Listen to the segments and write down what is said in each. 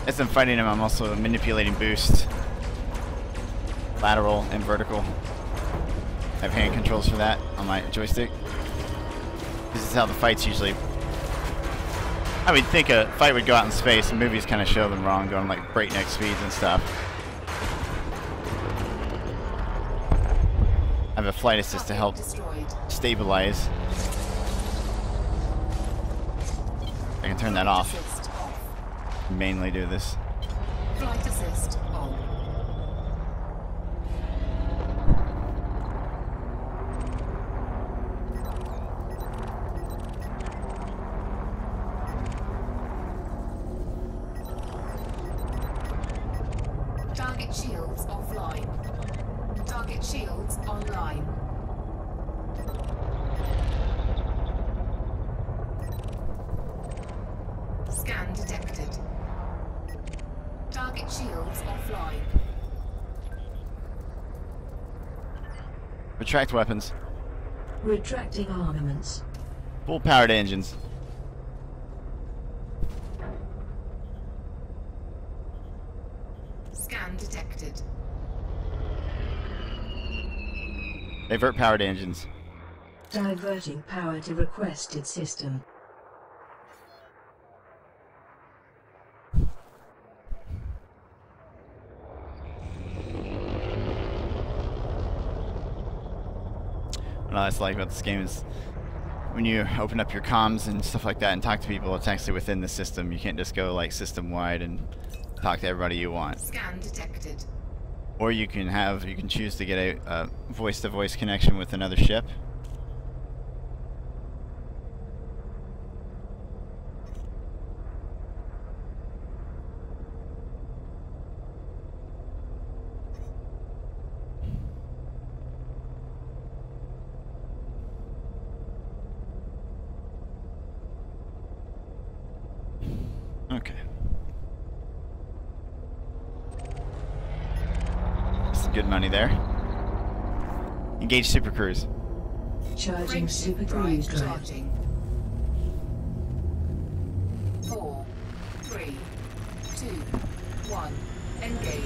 As I'm fighting him, I'm also manipulating boost, lateral, and vertical. I have hand controls for that on my joystick. This is how the fights usually... I would think a fight would go out in space, and movies kind of show them wrong, going like breakneck speeds and stuff. I have a flight assist to help stabilize. I can turn that off. Mainly do this. Flight assist on. Target shields offline. Target shields online. Scan detected. Target shields offline. Retract weapons. Retracting armaments. Full powered engines. Scan detected. Divert powered engines. Diverting power to requested system. What I like about this game is when you open up your comms and stuff like that and talk to people, it's actually within the system. You can't just go like system wide and talk to everybody you want. Scan detected. Or you can choose to get a voice-to-voice connection with another ship. Okay. Some good money there. Engage Super Cruise. Charging Super Cruise drive. Charging. 4, 3, 2, 1. Engage.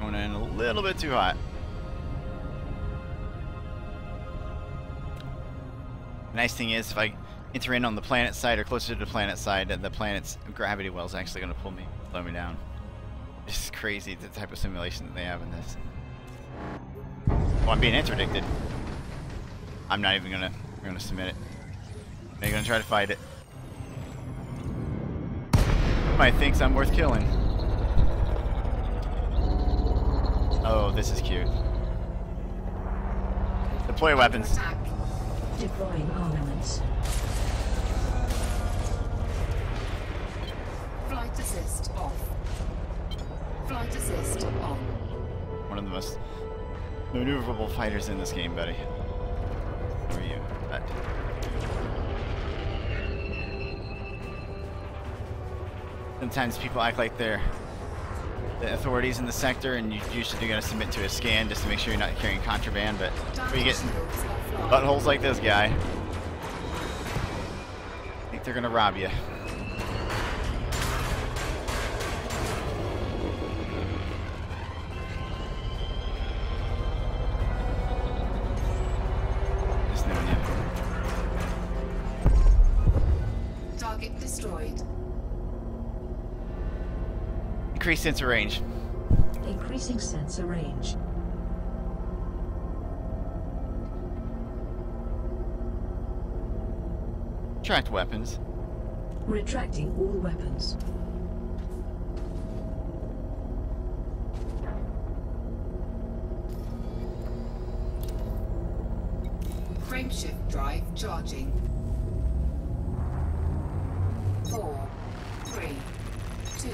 Going in a little bit too hot. The nice thing is, if I enter in on the planet side or closer to the planet side, the planet's gravity well is actually going to slow me down. It's crazy the type of simulation that they have in this. Well, I'm being interdicted. I'm not even gonna submit it. I'm gonna try to fight it. Somebody thinks I'm worth killing. Oh, this is cute. Deploy weapons. Attack. Deploying armaments. Flight assist off. Flight assist on. One of the most maneuverable fighters in this game, buddy. Who are you? Sometimes people act like they're the authorities in the sector, and you usually gotta submit to a scan just to make sure you're not carrying contraband, but when you get buttholes like this guy, I think they're gonna rob you. Increase sensor range. Increasing sensor range. Tracked weapons. Retracting all weapons. Frameshift drive charging. 4, 3, 2,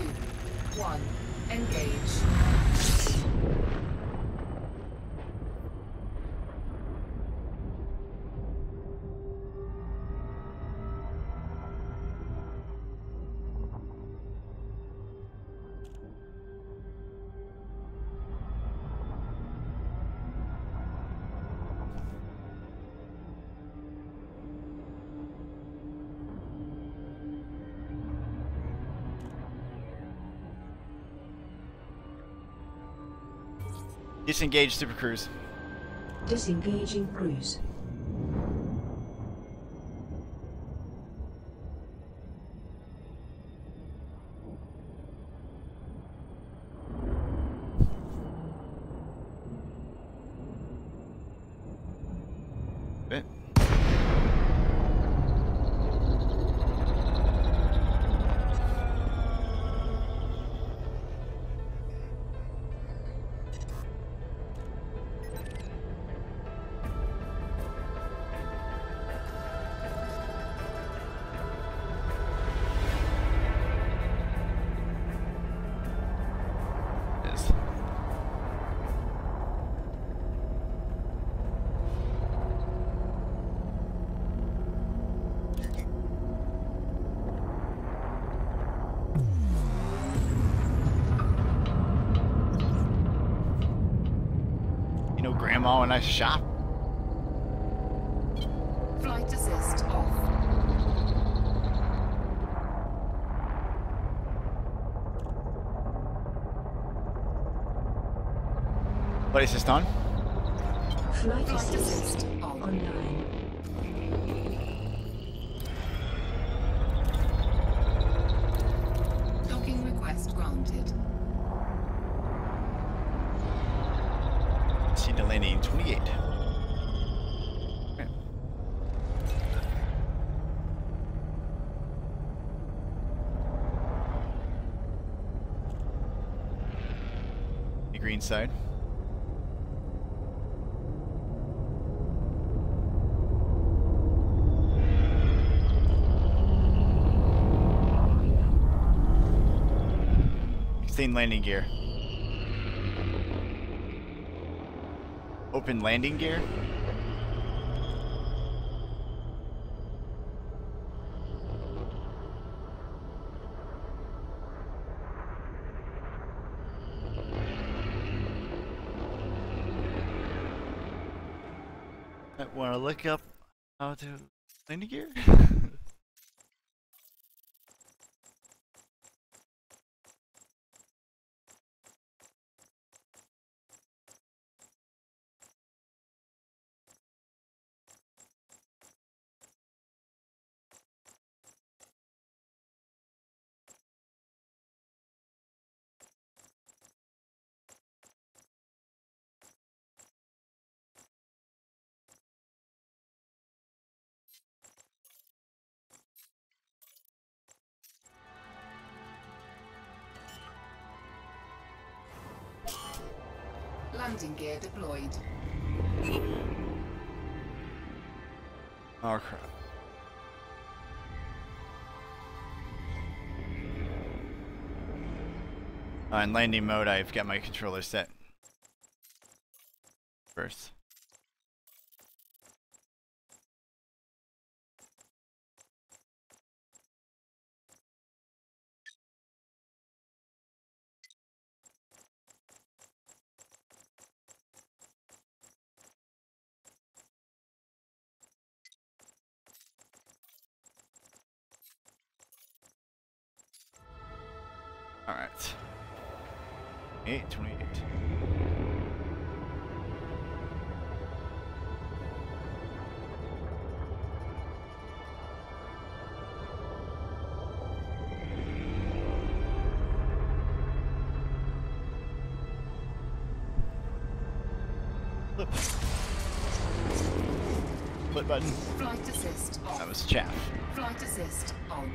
1. Engage. Disengage Super Cruise. Disengaging cruise. Bit. Yes. You know, Grandma, when I shop. Flight assist off. What is this on? Flight Flight assist assist on. online. Docking request granted. See the landing 28. Okay. The green side. Extend landing gear. Open landing gear. I want to look up how to landing gear. Landing gear deployed. Oh crap. In landing mode, I've got my controller set first. All right. 828. Split button. Flight assist off. That was chaff. Flight assist on.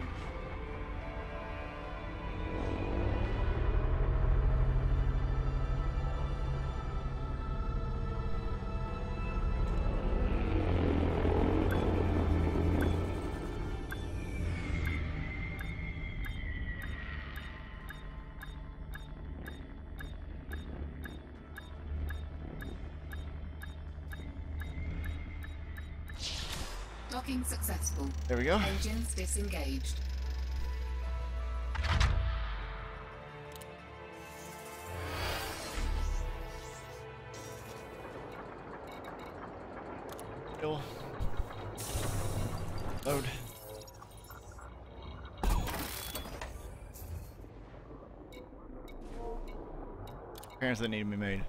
Docking successful. There we go. Engines disengaged. Kill. Load. Repairs that need to be made.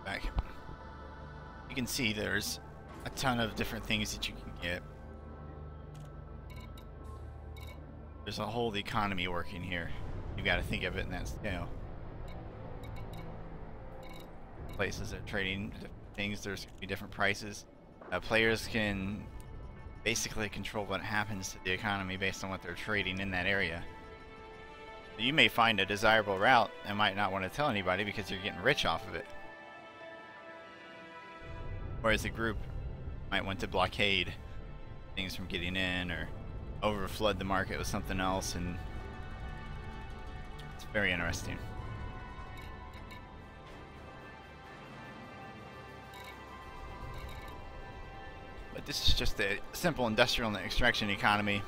Back. You can see there's a ton of different things that you can get. There's a whole economy working here. You got to think of it in that scale. Places that are trading things, there's going to be different prices. Players can basically control what happens to the economy based on what they're trading in that area. You may find a desirable route and might not want to tell anybody because you're getting rich off of it. Whereas a group might want to blockade things from getting in or overflood the market with something else, and it's very interesting. But this is just a simple industrial and extraction economy.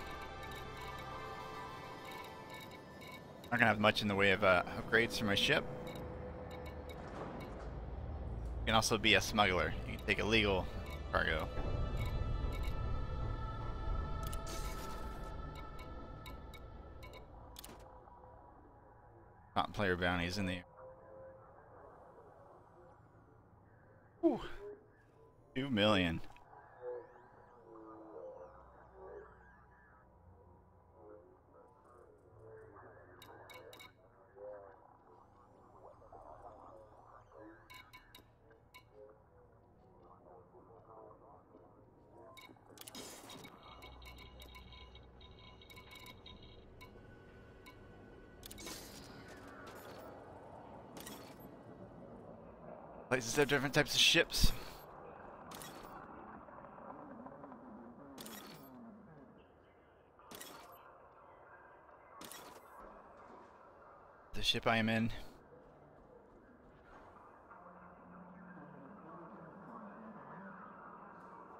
Not gonna have much in the way of upgrades for my ship. You can also be a smuggler. You can take illegal cargo. Top player bounties in the air. Whew. 2 million. Places have different types of ships. The ship I am in.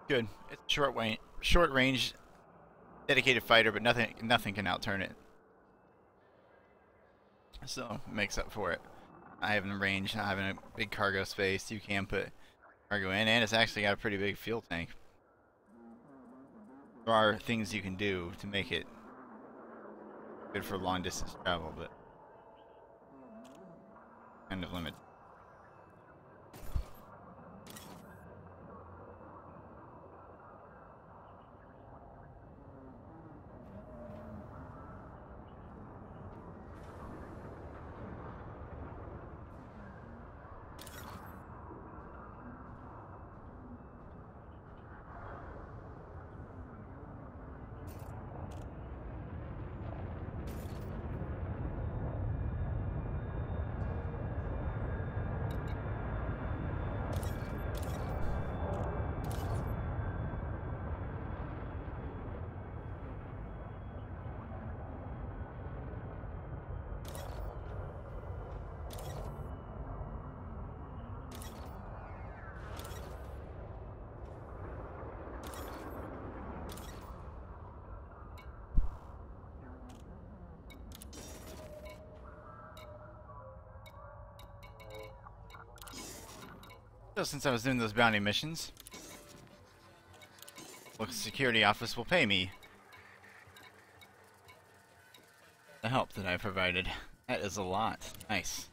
Good. It's short range, dedicated fighter, but nothing can outturn it. So it makes up for it. I have a range, having a big cargo space. You can put cargo in, and it's actually got a pretty big fuel tank. There are things you can do to make it good for long distance travel, but kind of limited. So since I was doing those bounty missions, local security office will pay me the help that I provided. That is a lot. Nice.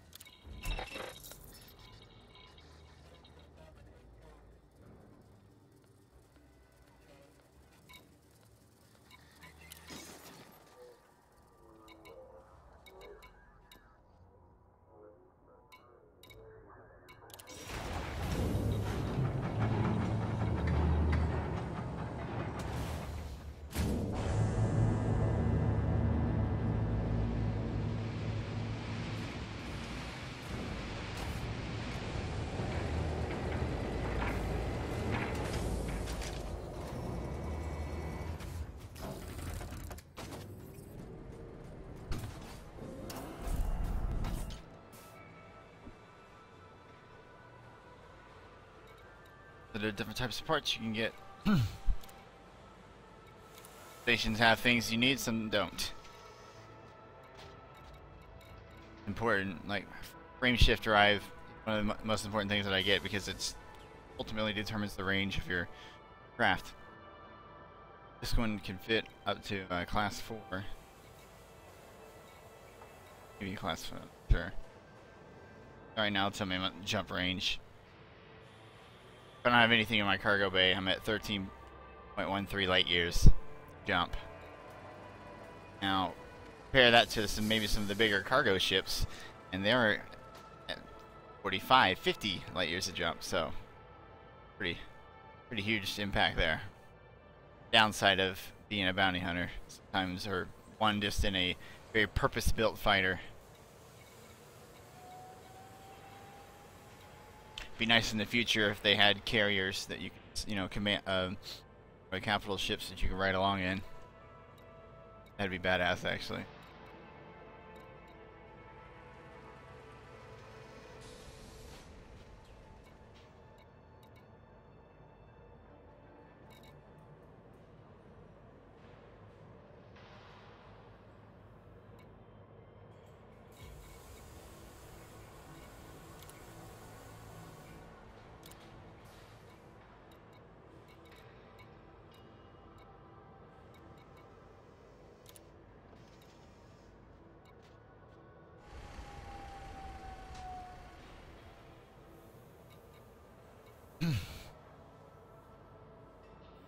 There are different types of parts you can get. Stations have things you need, some don't. Important, like frame shift drive, one of the most important things that I get because it's ultimately determines the range of your craft. This one can fit up to class 4. Maybe class 5, sure. Right now, tell me about jump range. I don't have anything in my cargo bay. I'm at 13.13 light years jump. Now, compare that to maybe some of the bigger cargo ships, and they're at 45, 50 light years of jump. So, pretty huge impact there. Downside of being a bounty hunter, sometimes, or one just in a very purpose-built fighter. Be nice in the future if they had carriers that you could, you know, command, or capital ships that you could ride along in. That'd be badass, actually.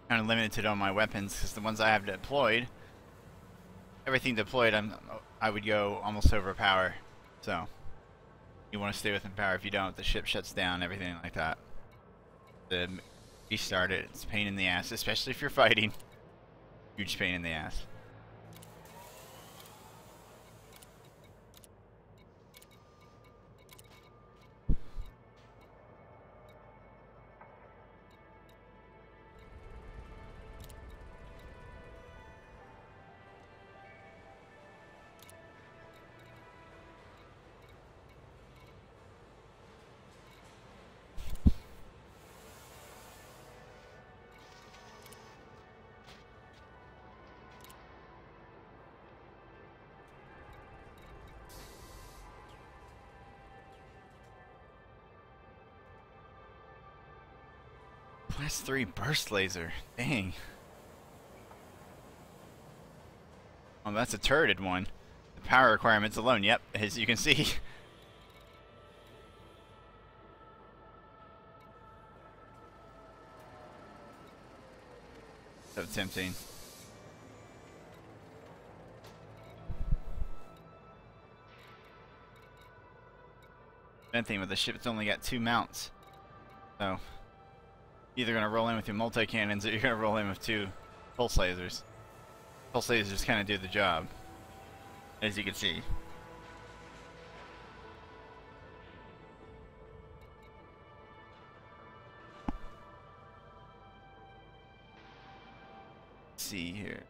Kind of limited on my weapons because the ones I have deployed, everything deployed, I would go almost over power. So you want to stay within power. If you don't, the ship shuts down. Everything like that. The restart it. It's a pain in the ass, especially if you're fighting. Huge pain in the ass. Class 3 burst laser. Dang. Oh, that's a turreted one. The power requirements alone, yep, as you can see. So tempting. Bad thing with the ship, it's only got 2 mounts. So either gonna roll in with your multi-cannons or you're gonna roll in with 2 pulse lasers. Pulse lasers kind of do the job, as you can see. Let's see here.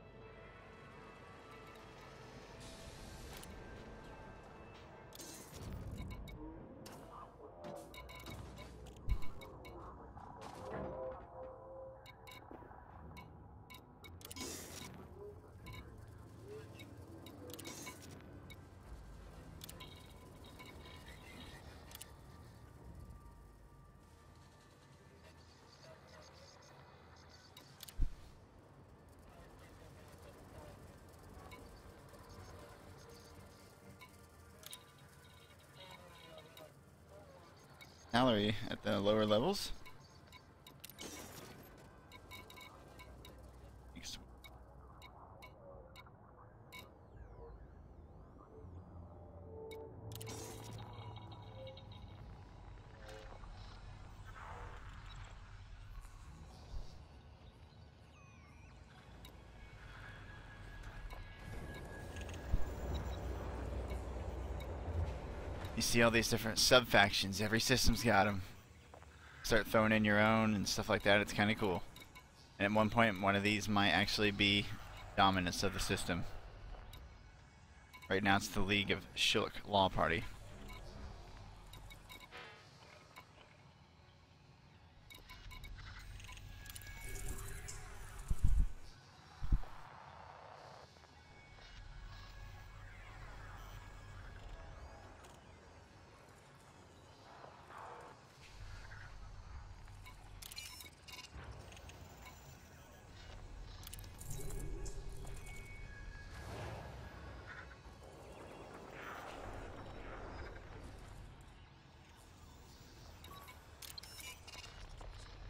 Gallery at the lower levels. You see all these different sub-factions. Every system's got them. Start throwing in your own and stuff like that. It's kind of cool. And at one point, one of these might actually be dominance of the system. Right now, it's the League of Shulk Law Party.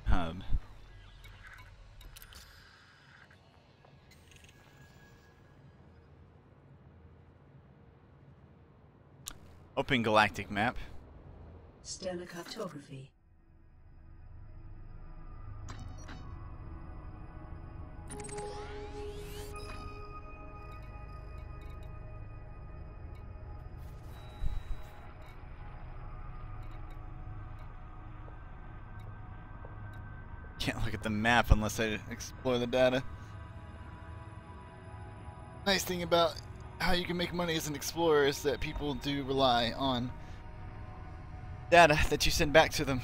Hub. Open galactic map. Stellar cartography. can't look at the map unless I explore the data. Nice thing about how you can make money as an explorer is that people do rely on data that you send back to them.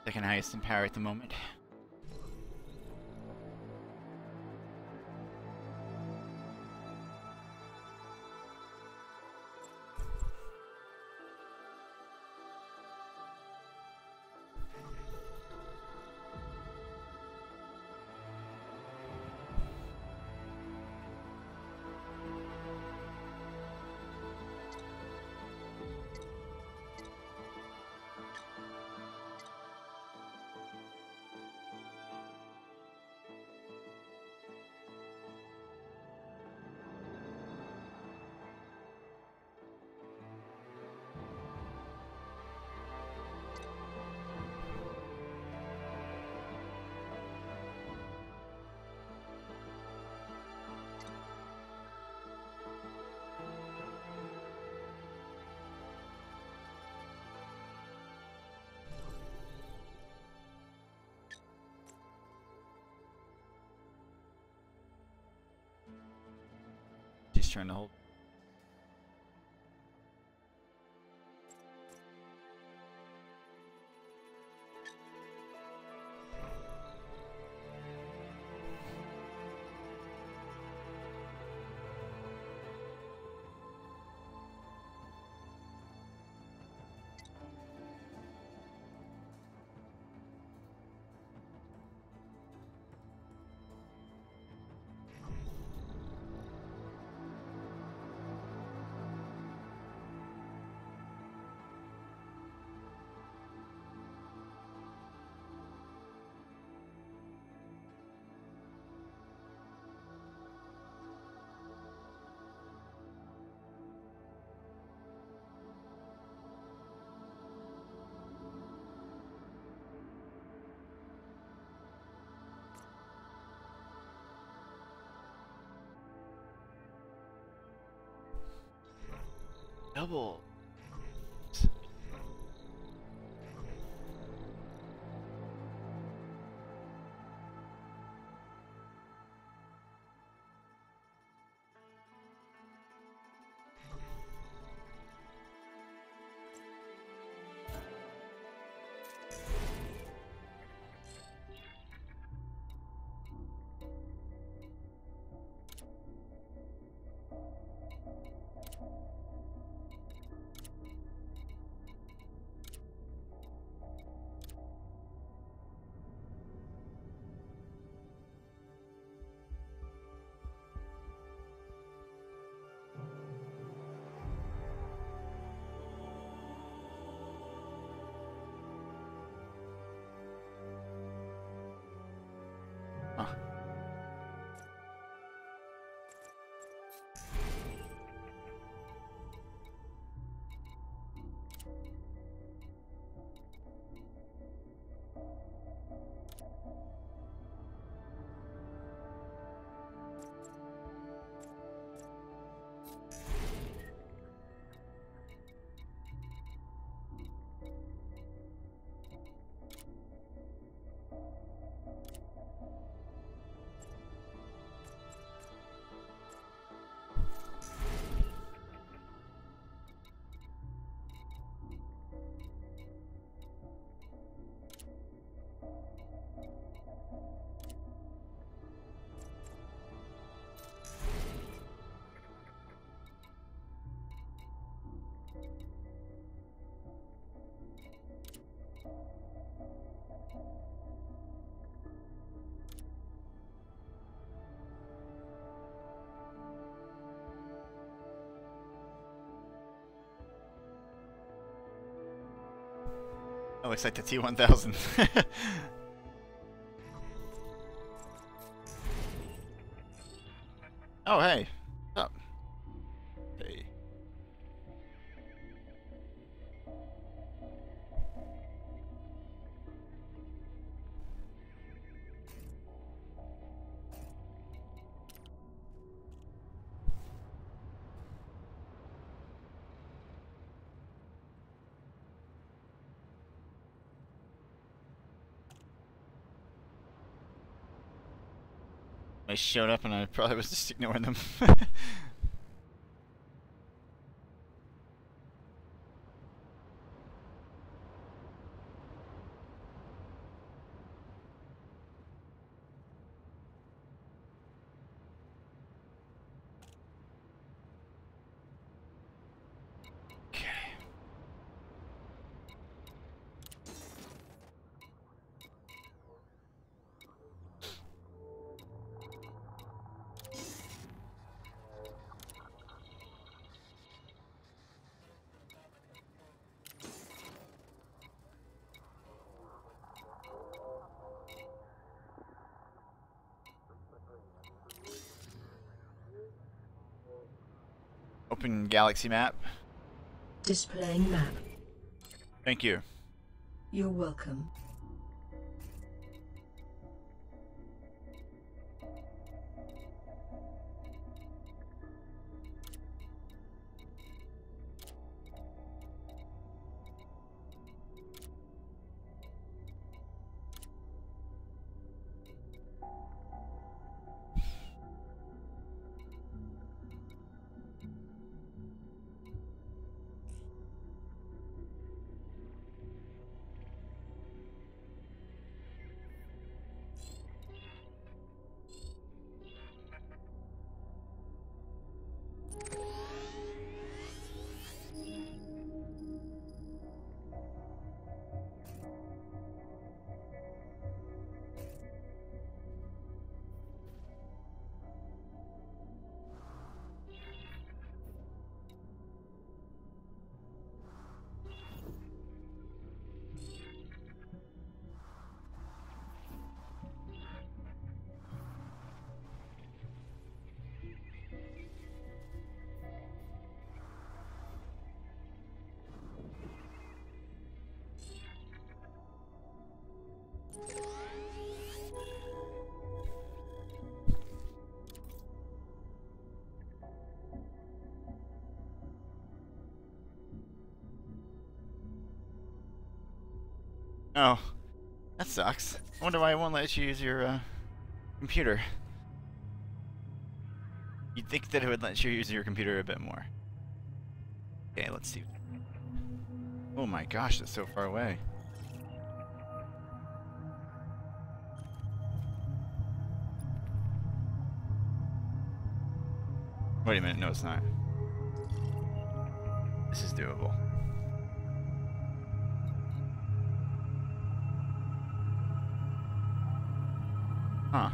Second highest in power at the moment. Just trying to hold. Double. That looks like the T-1000. Oh, hey. What's up? Hey. I showed up and I probably was just ignoring them. Open galaxy map. Displaying map. Thank you. You're welcome. Oh, that sucks. I wonder why it won't let you use your computer. You'd think that it would let you use your computer a bit more. Okay, let's see. Oh my gosh, that's so far away. Wait a minute, no it's not. This is doable. Huh.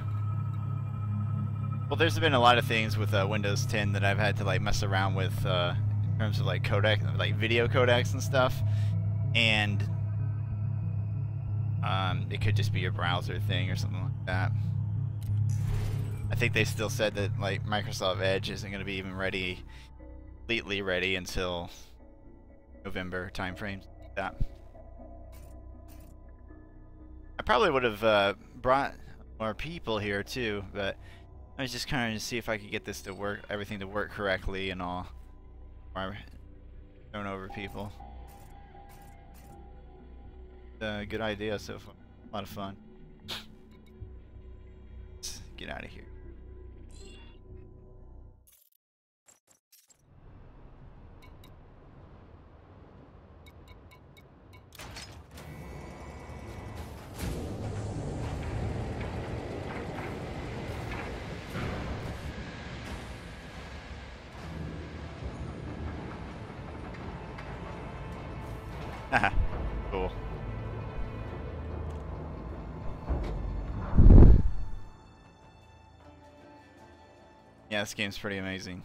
Well, there's been a lot of things with Windows 10 that I've had to like mess around with in terms of like codec, like video codecs and stuff, and it could just be a browser thing or something like that. I think they still said that like Microsoft Edge isn't going to be even ready, completely ready until November timeframes. Like that. I probably would have brought more people here too, but I was just kind of to see if I could get this to work, everything to work correctly and all. Or throwing over people. Good idea so far. A lot of fun. Let's get out of here. Haha, cool. Yeah, this game's pretty amazing.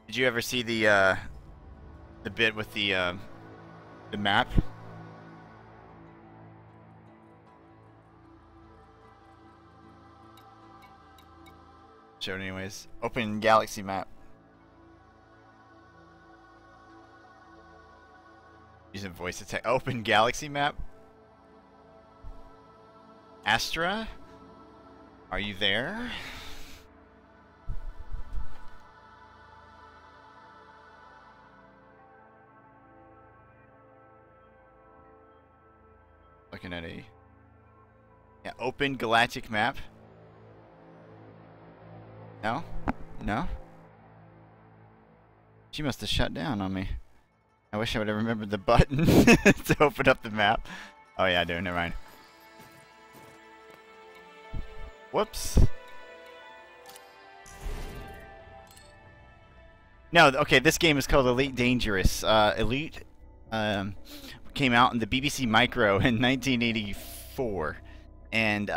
Did you ever see the the bit with the map. Show it anyways. Open galaxy map. Using voice attack. Open galaxy map. Astra? Are you there? Looking at a... Yeah, open galactic map. No? No? She must have shut down on me. I wish I would have remembered the button to open up the map. Oh yeah, I do. Never mind. Whoops. No, okay, this game is called Elite Dangerous. Elite came out in the BBC Micro in 1984. And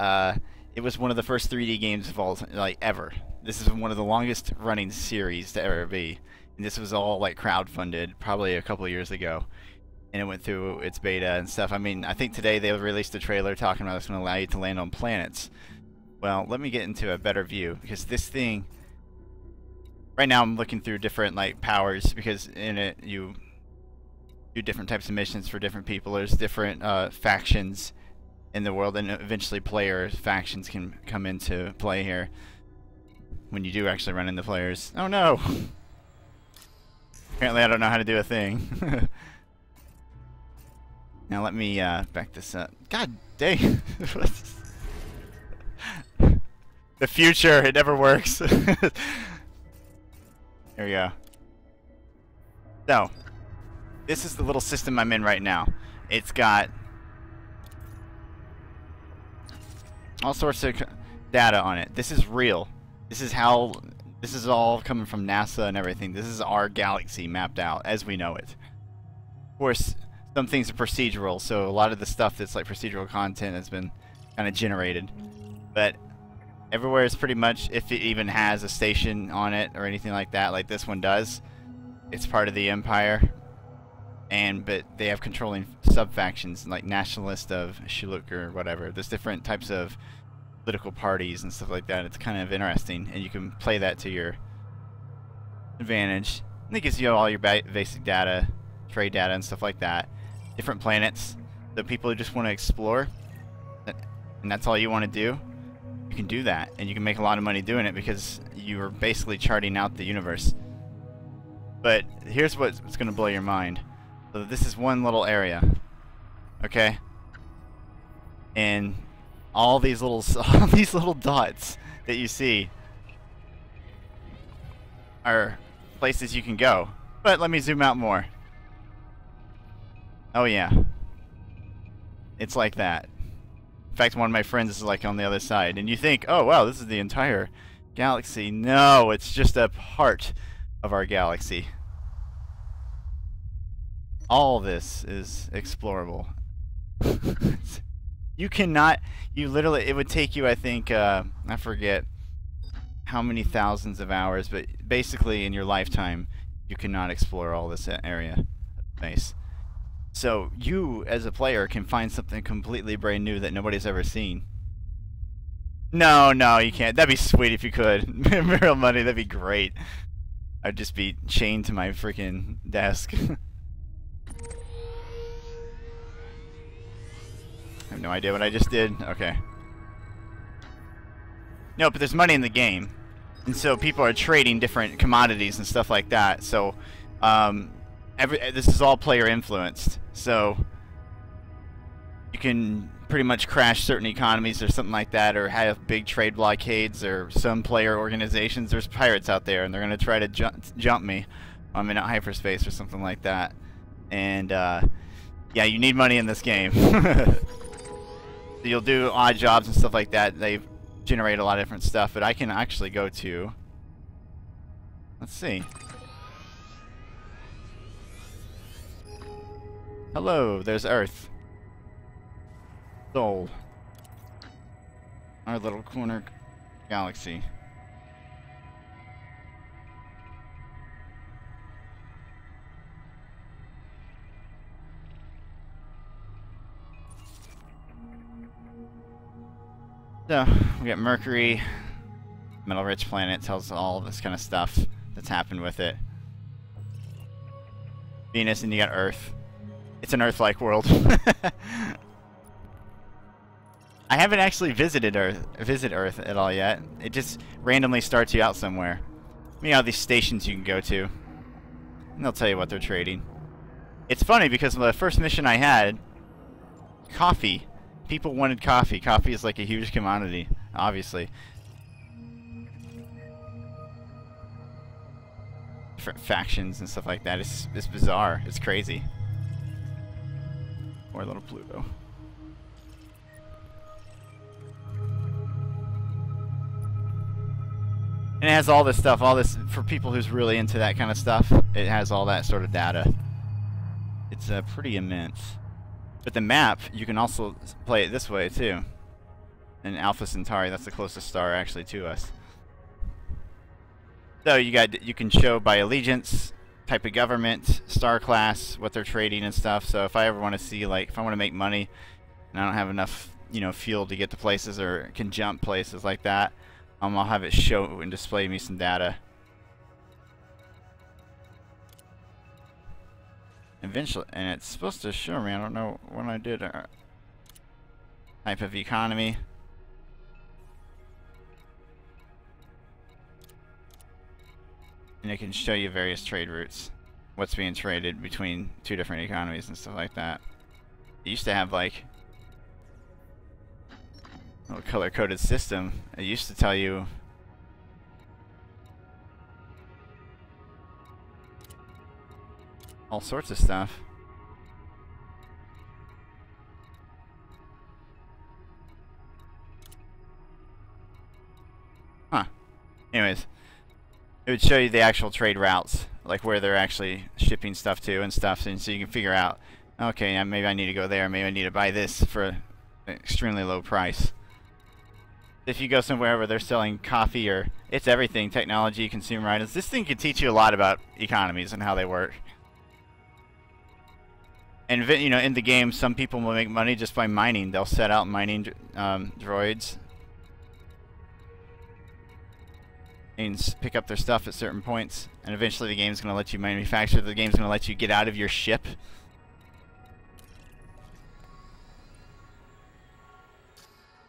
it was one of the first 3D games of all, like, ever. This is one of the longest running series to ever be. And this was all like crowdfunded probably a couple of years ago. And it went through its beta and stuff. I mean, I think today they released a trailer talking about it's going to allow you to land on planets. Well, let me get into a better view, because this thing... Right now I'm looking through different like powers, because in it you do different types of missions for different people. There's different factions in the world, and eventually player factions can come into play here when you do actually run into players. Oh no! Apparently I don't know how to do a thing. Now let me back this up. God dang! The future, it never works. There we go. So, this is the little system I'm in right now. It's got all sorts of data on it. This is real. This is how... This is all coming from NASA and everything. This is our galaxy mapped out as we know it. Of course, some things are procedural, so a lot of the stuff that's like procedural content has been kind of generated. But everywhere is pretty much, if it even has a station on it or anything like that, like this one does, it's part of the Empire. But they have controlling sub-factions, like Nationalist of Shuluk or whatever. There's different types of political parties and stuff like that. It's kind of interesting, and you can play that to your advantage. And it gives you all your basic data, trade data, and stuff like that. Different planets. The people who just want to explore, and that's all you want to do, you can do that, and you can make a lot of money doing it because you are basically charting out the universe. But here's what's going to blow your mind. So this is one little area, okay? And all these little dots that you see are places you can go. But let me zoom out more. Oh yeah. It's like that. In fact, one of my friends is like on the other side. And you think, oh wow, this is the entire galaxy. No, it's just a part of our galaxy. All this is explorable. You cannot, you literally, it would take you, I think, I forget how many thousands of hours, but basically in your lifetime, you cannot explore all this area of space. So you, as a player, can find something completely brand new that nobody's ever seen. No, you can't. That'd be sweet if you could. Real money, that'd be great. I'd just be chained to my freaking desk. I have no idea what I just did. Okay. No, but there's money in the game. And so people are trading different commodities and stuff like that. So, this is all player influenced. So, you can pretty much crash certain economies or something like that, or have big trade blockades, or some player organizations. There's pirates out there, and they're going to try to jump me. I'm in hyperspace or something like that. And, yeah, you need money in this game. You'll do odd jobs and stuff like that. They generate a lot of different stuff, but I can actually go to... Let's see. Hello, there's Earth. Sol. Our little corner galaxy. So, we got Mercury, metal-rich planet, tells all this kind of stuff that's happened with it. Venus, and you got Earth. It's an Earth-like world. I haven't actually visited Earth at all yet. It just randomly starts you out somewhere. You know, these stations you can go to, and they'll tell you what they're trading. It's funny because the first mission I had, coffee. People wanted coffee. Coffee is like a huge commodity, obviously. Different factions and stuff like that. It's bizarre. It's crazy. Poor little Pluto. And it has all this stuff, all this, for people who's really into that kind of stuff, it has all that sort of data. It's pretty immense. But the map, you can also play it this way too. And Alpha Centauri, that's the closest star actually to us. So you can show by allegiance, type of government, star class, what they're trading and stuff. So if I ever want to see, like, if I want to make money and I don't have enough, you know, fuel to get to places or can jump places like that, I'll have it show and display me some data. Eventually, and it's supposed to show me, I don't know when I did type of economy. And it can show you various trade routes, what's being traded between two different economies and stuff like that. It used to have like a little color-coded system. It used to tell you all sorts of stuff. Huh. Anyways, it would show you the actual trade routes, like where they're actually shipping stuff to and stuff, and so you can figure out, okay, maybe I need to go there, maybe I need to buy this for an extremely low price. If you go somewhere where they're selling coffee or it's everything, technology, consumer items, this thing can teach you a lot about economies and how they work. And you know, in the game, some people will make money just by mining. They'll set out mining droids and pick up their stuff at certain points. And eventually, the game's going to let you manufacture. The game's going to let you get out of your ship.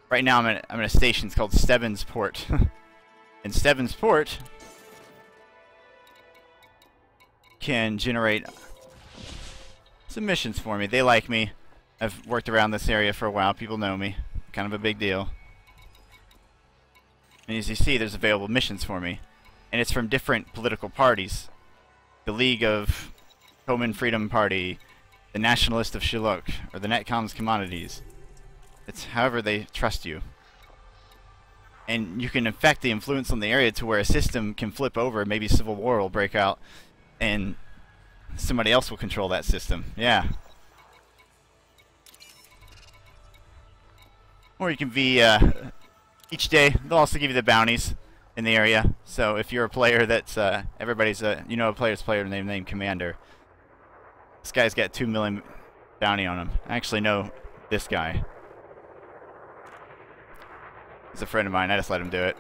Right now, I'm at a station called Stebbinsport. And Stebbinsport can generate some missions for me. They like me. I've worked around this area for a while. People know me. Kind of a big deal. And as you see, there's available missions for me. And it's from different political parties. The League of Common Freedom Party, the Nationalist of Shilluk, or the Netcoms Commodities. It's however they trust you. And you can affect the influence on the area to where a system can flip over, maybe civil war will break out, and somebody else will control that system. Yeah. Or you can be, each day, they'll also give you the bounties in the area. So if you're a player that's, everybody's, you know, a player's player named Commander. This guy's got 2 million bounty on him. I actually know this guy. He's a friend of mine. I just let him do it.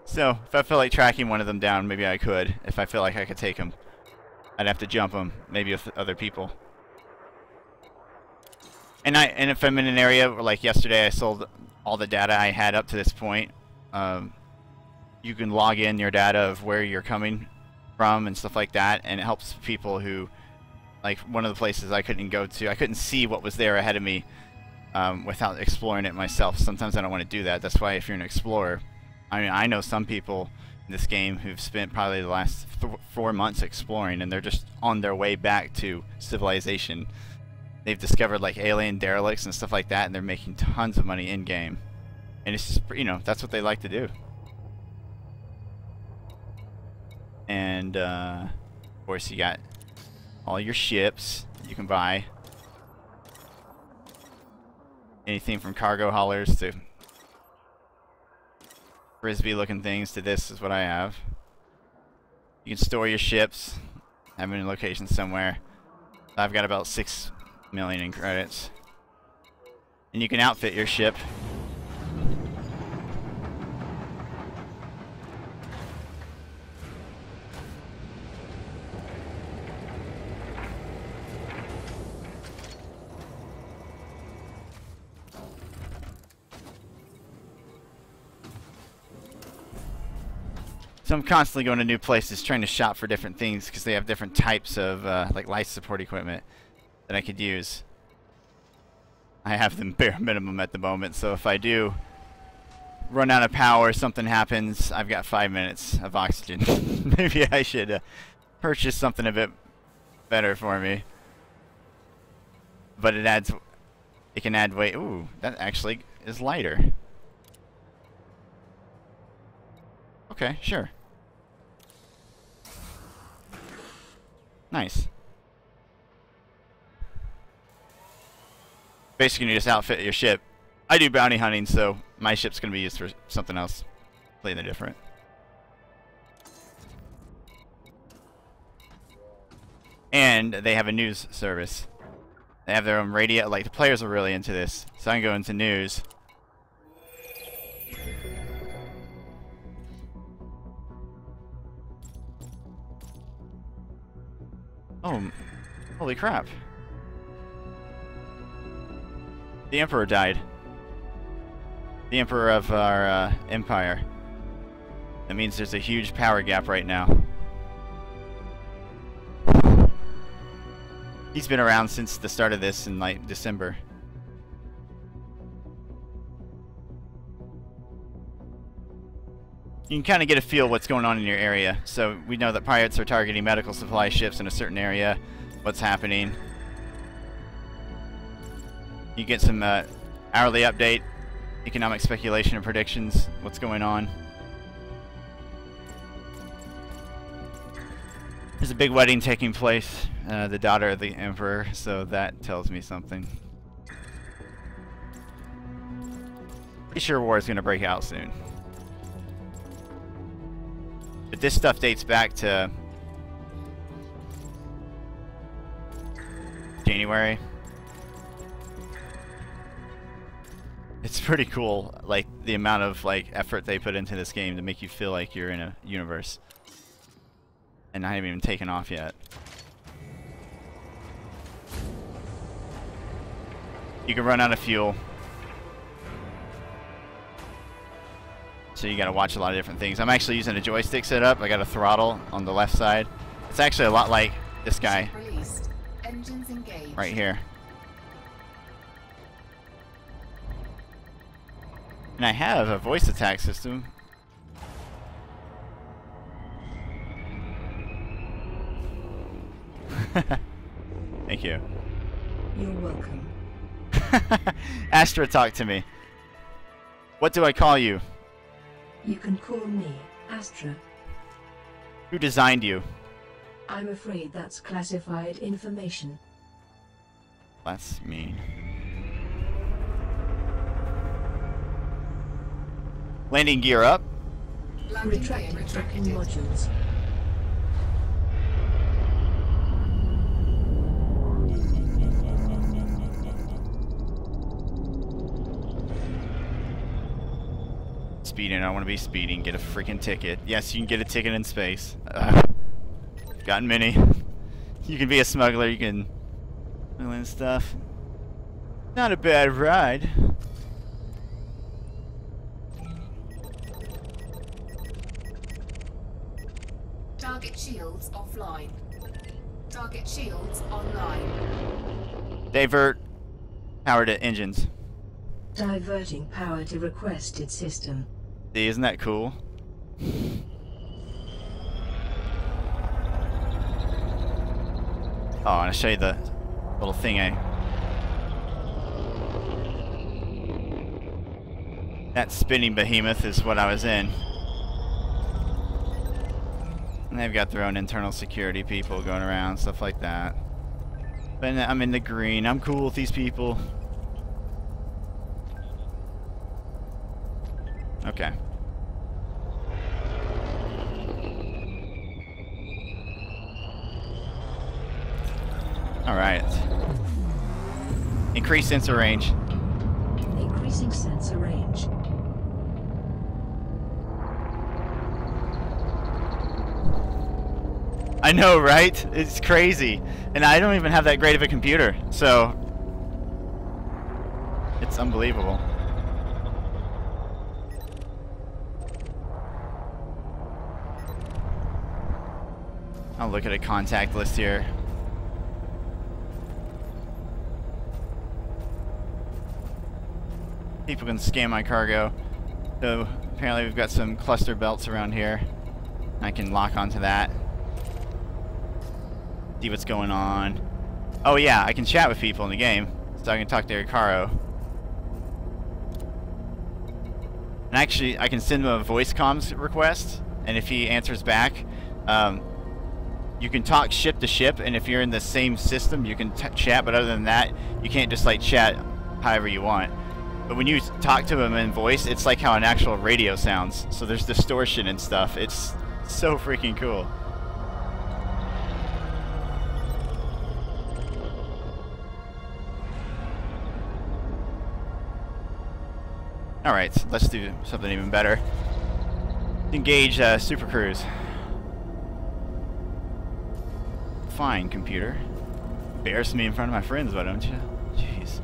So, if I feel like tracking one of them down, maybe I could. If I feel like I could take him, I'd have to jump him, maybe with other people. And if I'm in an area where, like yesterday, I sold all the data I had up to this point. You can log in your data of where you're coming from and stuff like that, and it helps people who, like one of the places I couldn't go to, I couldn't see what was there ahead of me. Without exploring it myself. Sometimes I don't want to do that. That's why if you're an explorer, I mean, I know some people in this game who've spent probably the last 4 months exploring, and they're just on their way back to civilization. They've discovered like alien derelicts and stuff like that, and they're making tons of money in game. And it's just, you know, that's what they like to do. And of course, you got all your ships you can buy. Anything from cargo haulers to frisbee looking things to this is what I have. You can store your ships, have them in a location somewhere. I've got about 6 million in credits. And you can outfit your ship. So I'm constantly going to new places trying to shop for different things because they have different types of like life support equipment that I could use. I have them bare minimum at the moment, so if I do run out of power, something happens, I've got 5 minutes of oxygen. Maybe I should purchase something a bit better for me. But it can add weight. Ooh, that actually is lighter. Okay, sure. Nice. Basically, you just outfit your ship. I do bounty hunting, so my ship's going to be used for something else completely different. And they have a news service. They have their own radio. Like, the players are really into this. So I can go into news. Oh, holy crap. The Emperor died. The Emperor of our empire. That means there's a huge power gap right now. He's been around since the start of this in like December. You can kind of get a feel what's going on in your area. So we know that pirates are targeting medical supply ships in a certain area. What's happening. You get some hourly update, economic speculation and predictions, what's going on. There's a big wedding taking place, the daughter of the Emperor, so that tells me something. Pretty sure war is going to break out soon. But this stuff dates back to January. It's pretty cool, like the amount of like effort they put into this game to make you feel like you're in a universe. And I haven't even taken off yet. You can run out of fuel. So you gotta watch a lot of different things. I'm actually using a joystick setup. I got a throttle on the left side. It's actually a lot like this guy. Engines engaged. Right here. And I have a voice attack system. Thank you. You're welcome. Astra, talk to me. What do I call you? You can call me Astra. Who designed you? I'm afraid that's classified information. That's mean. Landing gear up. Landing Retracting gear tracking retracted. modules. Speeding. I don't want to be speeding. Get a freaking ticket. Yes, you can get a ticket in space. Gotten many. You can be a smuggler. You can smuggle in stuff. Not a bad ride. Target shields offline. Target shields online. Divert power to engines. Diverting power to requested system. See, isn't that cool? Oh, and I'll show you the little thing That spinning behemoth is what I was in. And they've got their own internal security people going around, stuff like that. But I'm in the green. I'm cool with these people. Okay. Alright. Increase sensor range. Increasing sensor range. I know, right? It's crazy. And I don't even have that great of a computer, so it's unbelievable. I'll look at a contact list here. People can scan my cargo. So apparently we've got some cluster belts around here. I can lock onto that. See what's going on. Oh yeah, I can chat with people in the game. So I can talk to Ikaro. And actually, I can send him a voice comms request. And if he answers back, you can talk ship to ship. And if you're in the same system, you can chat. But other than that, you can't just like chat however you want. But when you talk to him in voice, it's like how an actual radio sounds. So there's distortion and stuff. It's so freaking cool. Alright, let's do something even better. Engage Super Cruise. Fine, computer. Embarrass me in front of my friends, why don't you? Jeez.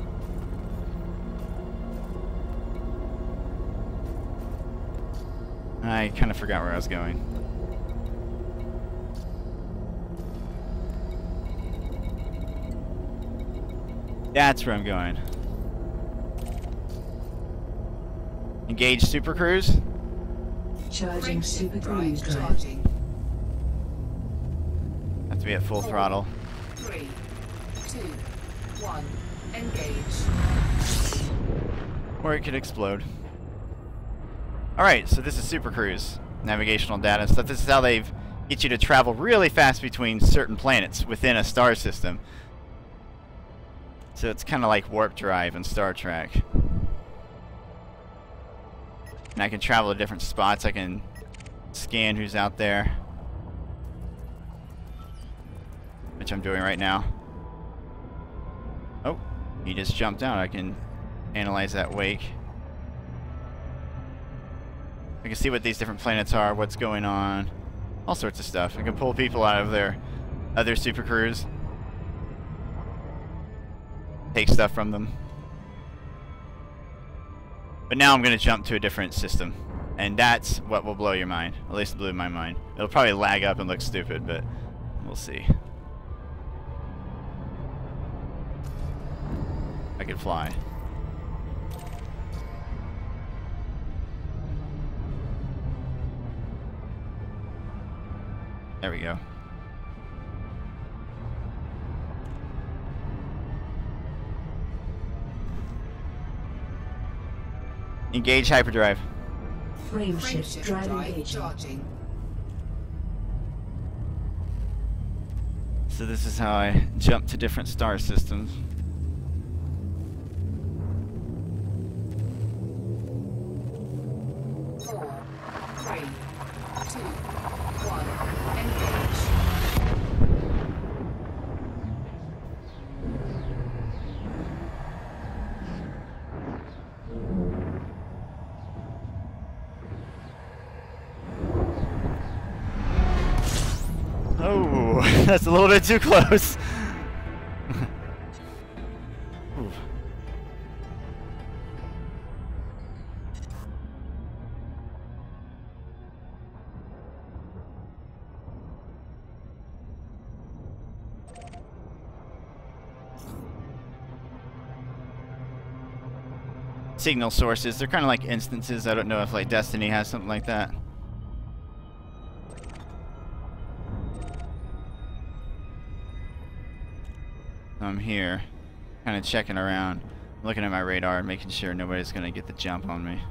I kind of forgot where I was going. That's where I'm going. Engage Super Cruise. Charging Super Cruise drive. Charging. Have to be at full throttle. 3, 2, 1. Engage. Or it could explode. Alright, so this is Super Cruise. Navigational data and stuff. This is how they've get you to travel really fast between certain planets within a star system. So it's kind of like Warp Drive in Star Trek. And I can travel to different spots. I can scan who's out there, which I'm doing right now. Oh, he just jumped out. I can analyze that wake. I can see what these different planets are, what's going on, all sorts of stuff. I can pull people out of their other Super Cruise, take stuff from them. But now I'm going to jump to a different system, and that's what will blow your mind. At least it blew my mind. It'll probably lag up and look stupid, but we'll see. I could fly. There we go. Engage hyperdrive. Frameshift drive engaging. Charging. So this is how I jump to different star systems. Four, 3, 2, 1. Engage. Oh, that's a little bit too close. Ooh. Signal sources, they're kind of like instances. I don't know if like Destiny has something like that. I'm here, kind of checking around, looking at my radar, making sure nobody's gonna get the jump on me.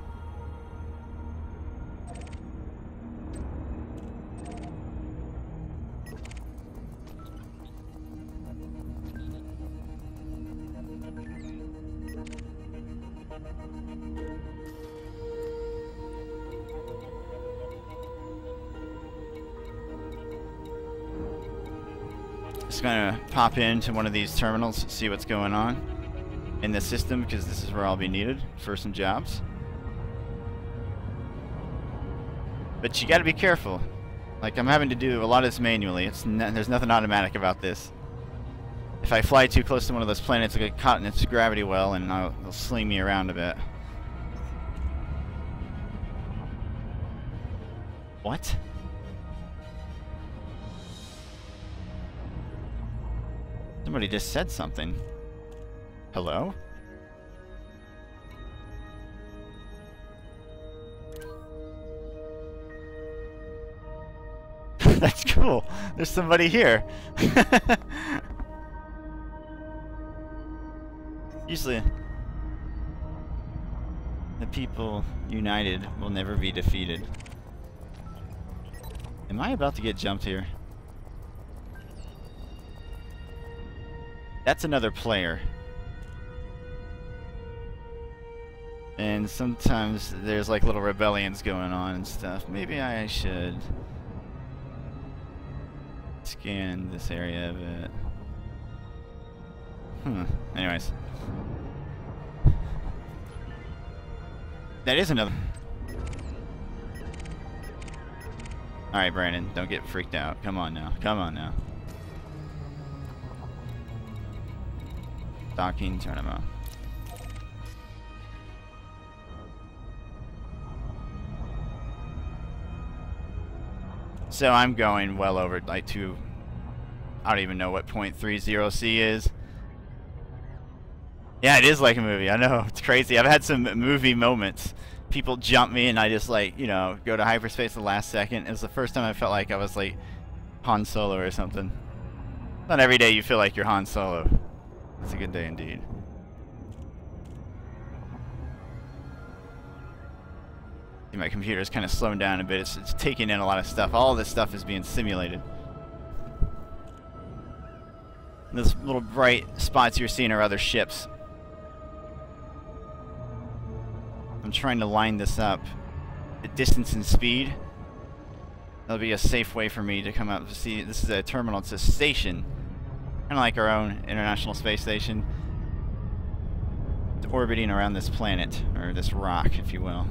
Just gonna pop into one of these terminals, see what's going on. in the system because this is where I'll be needed for some jobs. But you got to be careful. Like, I'm having to do a lot of this manually. There's nothing automatic about this. If I fly too close to one of those planets, I'll get caught in its gravity well, and it'll sling me around a bit. What? Somebody just said something. Hello? That's cool. There's somebody here. Usually, the people united will never be defeated. Am I about to get jumped here? That's another player. And sometimes there's like little rebellions going on and stuff. Maybe I should scan this area a bit. Anyways. That is another. Alright, Brandon, don't get freaked out. Come on now. Come on now. Docking, turn them on. So I'm going well over like to, I don't even know what 0.30C is. Yeah, it is like a movie. I know, it's crazy. I've had some movie moments. People jump me and I just like, you know, go to hyperspace at the last second. It was the first time I felt like I was like Han Solo or something. Not every day you feel like you're Han Solo. It's a good day indeed. My computer's kind of slowing down a bit. It's taking in a lot of stuff. All this stuff is being simulated. Those little bright spots you're seeing are other ships. I'm trying to line this up. The distance and speed. That'll be a safe way for me to come up to see. This is a terminal. It's a station. Kind of like our own International Space Station. It's orbiting around this planet, or this rock, if you will.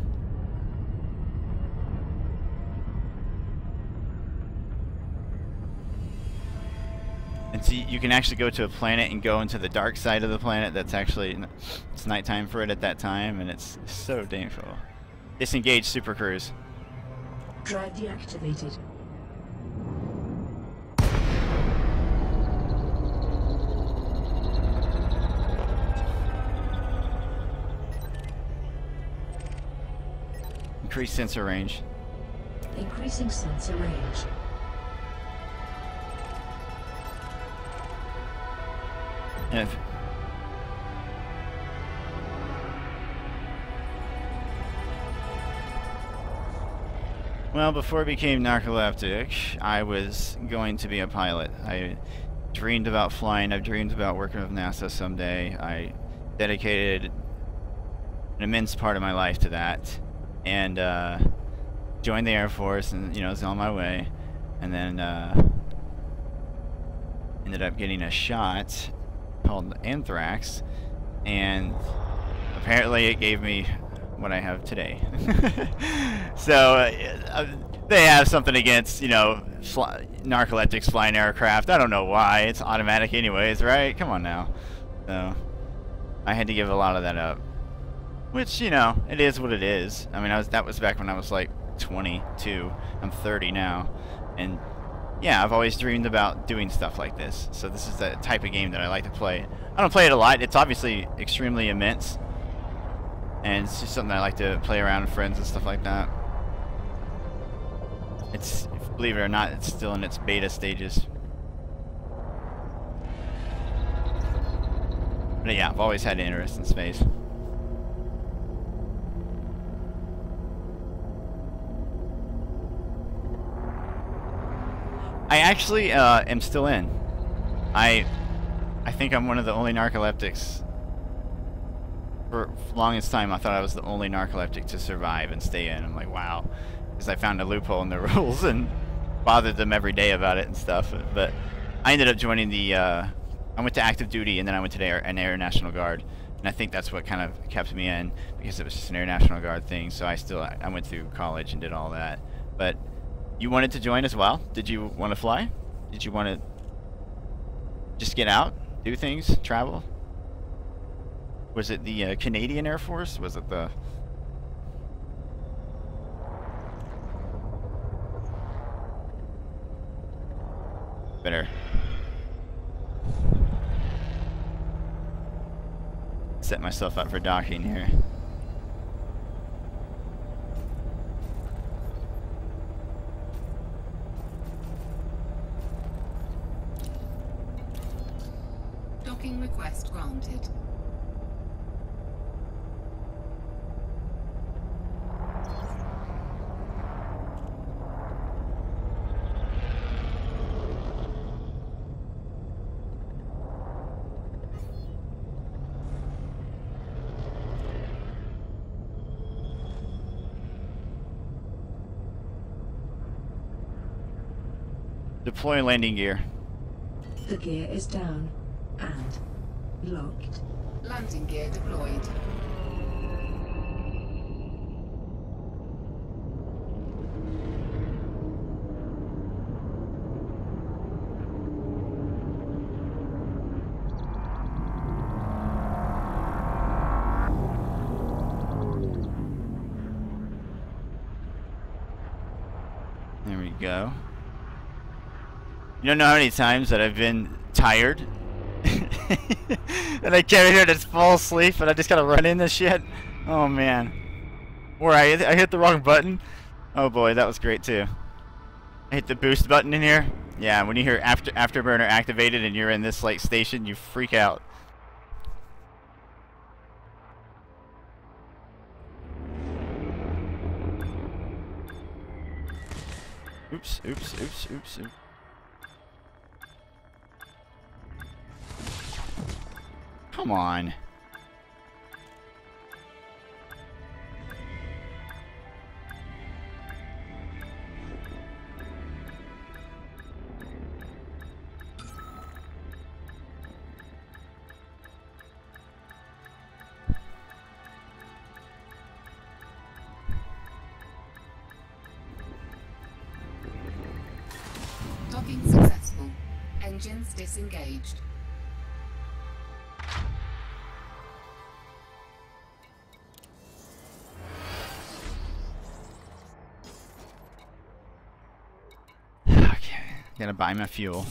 And see, you can actually go to a planet and go into the dark side of the planet. That's actually, it's nighttime for it at that time, and it's so dangerous. Disengage super cruise. Drive deactivated. Increase sensor range. Increasing sensor range. Well, before I became narcoleptic, I was going to be a pilot. I dreamed about flying. I've dreamed about working with NASA someday. I dedicated an immense part of my life to that, and joined the Air Force, and was on my way, and then ended up getting a shot called anthrax, and apparently it gave me what I have today. So they have something against narcoleptics flying aircraft. I don't know why. It's automatic anyways, right? Come on now. So I had to give a lot of that up, which it is what it is. I mean, that was back when I was like 22. I'm 30 now, and yeah, I've always dreamed about doing stuff like this. So this is the type of game that I like to play. I don't play it a lot. It's obviously extremely immense, and it's just something I like to play around with friends and stuff like that. It's, believe it or not, it's still in its beta stages. But yeah, I've always had an interest in space. I actually am still in. I think I'm one of the only narcoleptics. For the longest time, I thought I was the only narcoleptic to survive and stay in. I'm like, wow, because I found a loophole in the rules and bothered them every day about it and stuff. But I ended up joining the. I went to active duty, and then I went to an Air National Guard, And I think that's what kind of kept me in, because it was just an Air National Guard thing. So I went through college and did all that. But you wanted to join as well? Did you want to fly? Did you want to just get out, do things, travel? Was it the Canadian Air Force? Was it the... Better set myself up for docking here. Docking request granted. Deploy landing gear. The gear is down and locked. Landing gear deployed. There we go. You don't know how many times that I've been tired and I came here to fall asleep and I just gotta run in this shit. Oh man. Or I hit the wrong button. Oh boy, that was great too. I hit the boost button in here. Yeah, when you hear afterburner activated and you're in this like station, you freak out. Oops, oops, oops, oops, oops. Come on. Docking successful. Engines disengaged. Gotta buy my fuel.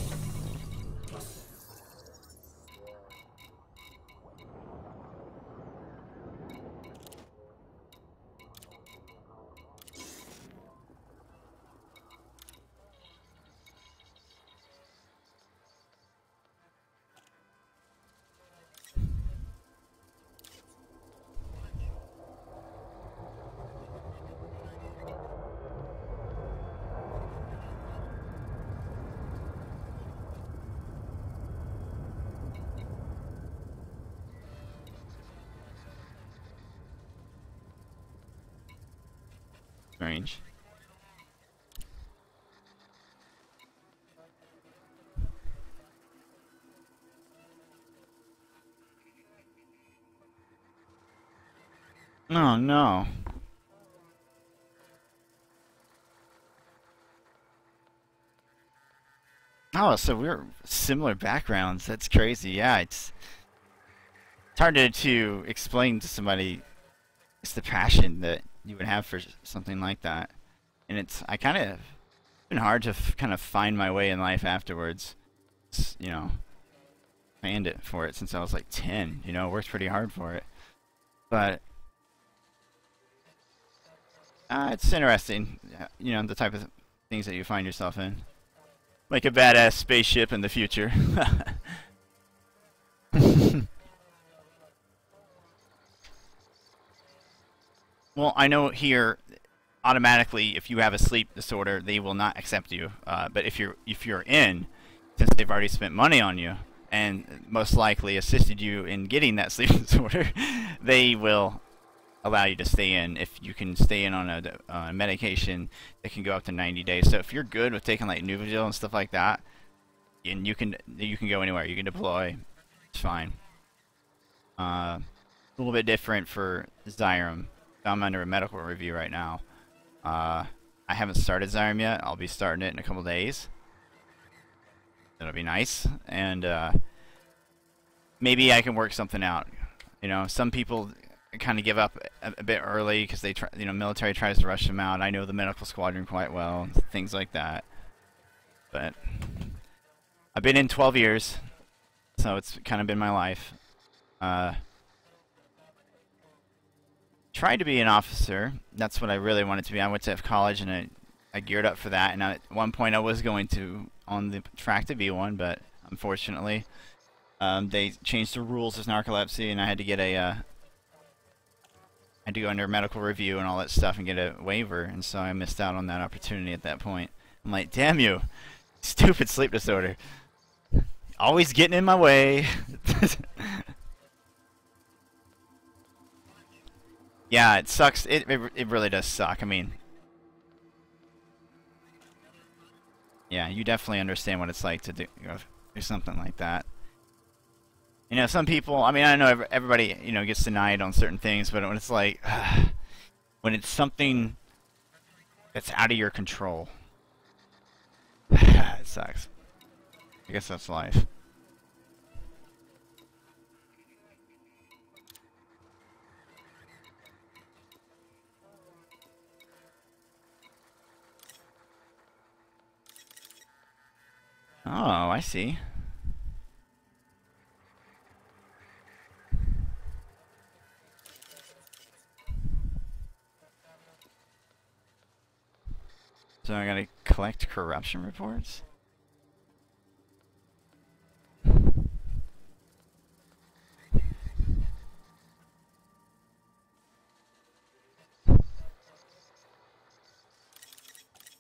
Strange. Oh no. Oh, so we're similar backgrounds. That's crazy. Yeah, it's hard to explain to somebody. It's the passion that you would have for something like that, and I kind of been hard to kind of find my way in life afterwards. You know, planned it for it since I was like 10. You know, worked pretty hard for it, but it's interesting. You know, the type of things that you find yourself in, like a badass spaceship in the future. Well, I know here, automatically, if you have a sleep disorder, they will not accept you. But if you're in, since they've already spent money on you and most likely assisted you in getting that sleep disorder, they will allow you to stay in. If you can stay in on a medication that can go up to 90 days. So if you're good with taking like Nuvigil and stuff like that, and you can go anywhere, you can deploy, it's fine. a little bit different for Xyrem. I'm under a medical review right now. I haven't started Xyrem yet. I'll be starting it in a couple days. That'll be nice, and maybe I can work something out. You know, some people kind of give up a bit early because they try, you know, military tries to rush them out. I know the medical squadron quite well, things like that. But I've been in 12 years, so it's kind of been my life. Tried to be an officer. That's what I really wanted to be. I went to college and I geared up for that. And at one point I was going to on the track to be one, but unfortunately they changed the rules of narcolepsy, and I had to get I had to go under medical review and all that stuff and get a waiver, and so I missed out on that opportunity at that point. I'm like, damn you, stupid sleep disorder. Always getting in my way. Yeah, it sucks. It really does suck. I mean, yeah, you definitely understand what it's like to do, you know, do something like that. You know, some people, I mean, I know everybody, you know, gets denied on certain things, but when it's like, when it's something that's out of your control, it sucks. I guess that's life. Oh, I see. So I gotta collect corruption reports?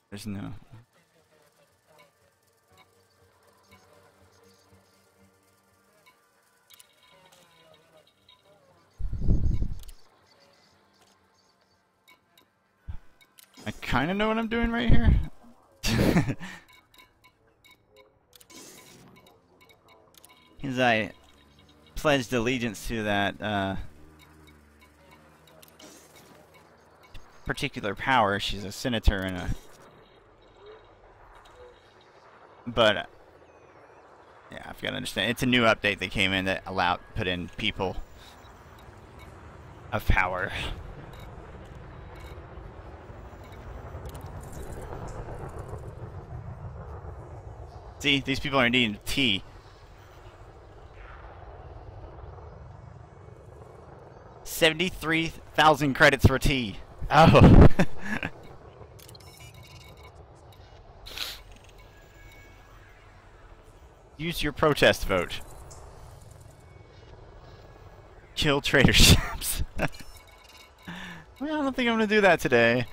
There's no... I kind of know what I'm doing right here. Because I pledged allegiance to that particular power. She's a senator and a... But, yeah, I've got to understand. It's a new update that came in that put in people of power. See, these people are needing tea. 73,000 credits for tea. Oh. Use your protest vote. Kill traitor ships. Well, I don't think I'm gonna do that today.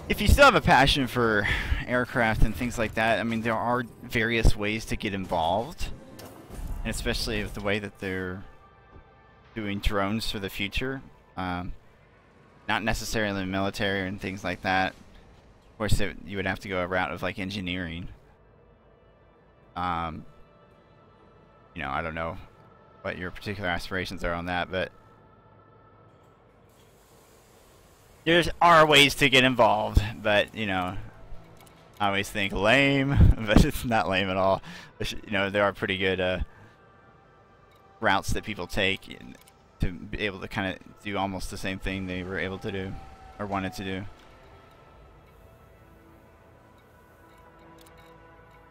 If you still have a passion for aircraft and things like that, I mean, there are various ways to get involved. And especially with the way that they're doing drones for the future. Not necessarily military and things like that. Of course, you would have to go a route of, like, engineering. You know, I don't know what your particular aspirations are on that, but... there are ways to get involved, but, you know, I always think lame, but it's not lame at all. You know, there are pretty good routes that people take to be able to kind of do almost the same thing they were able to do, or wanted to do.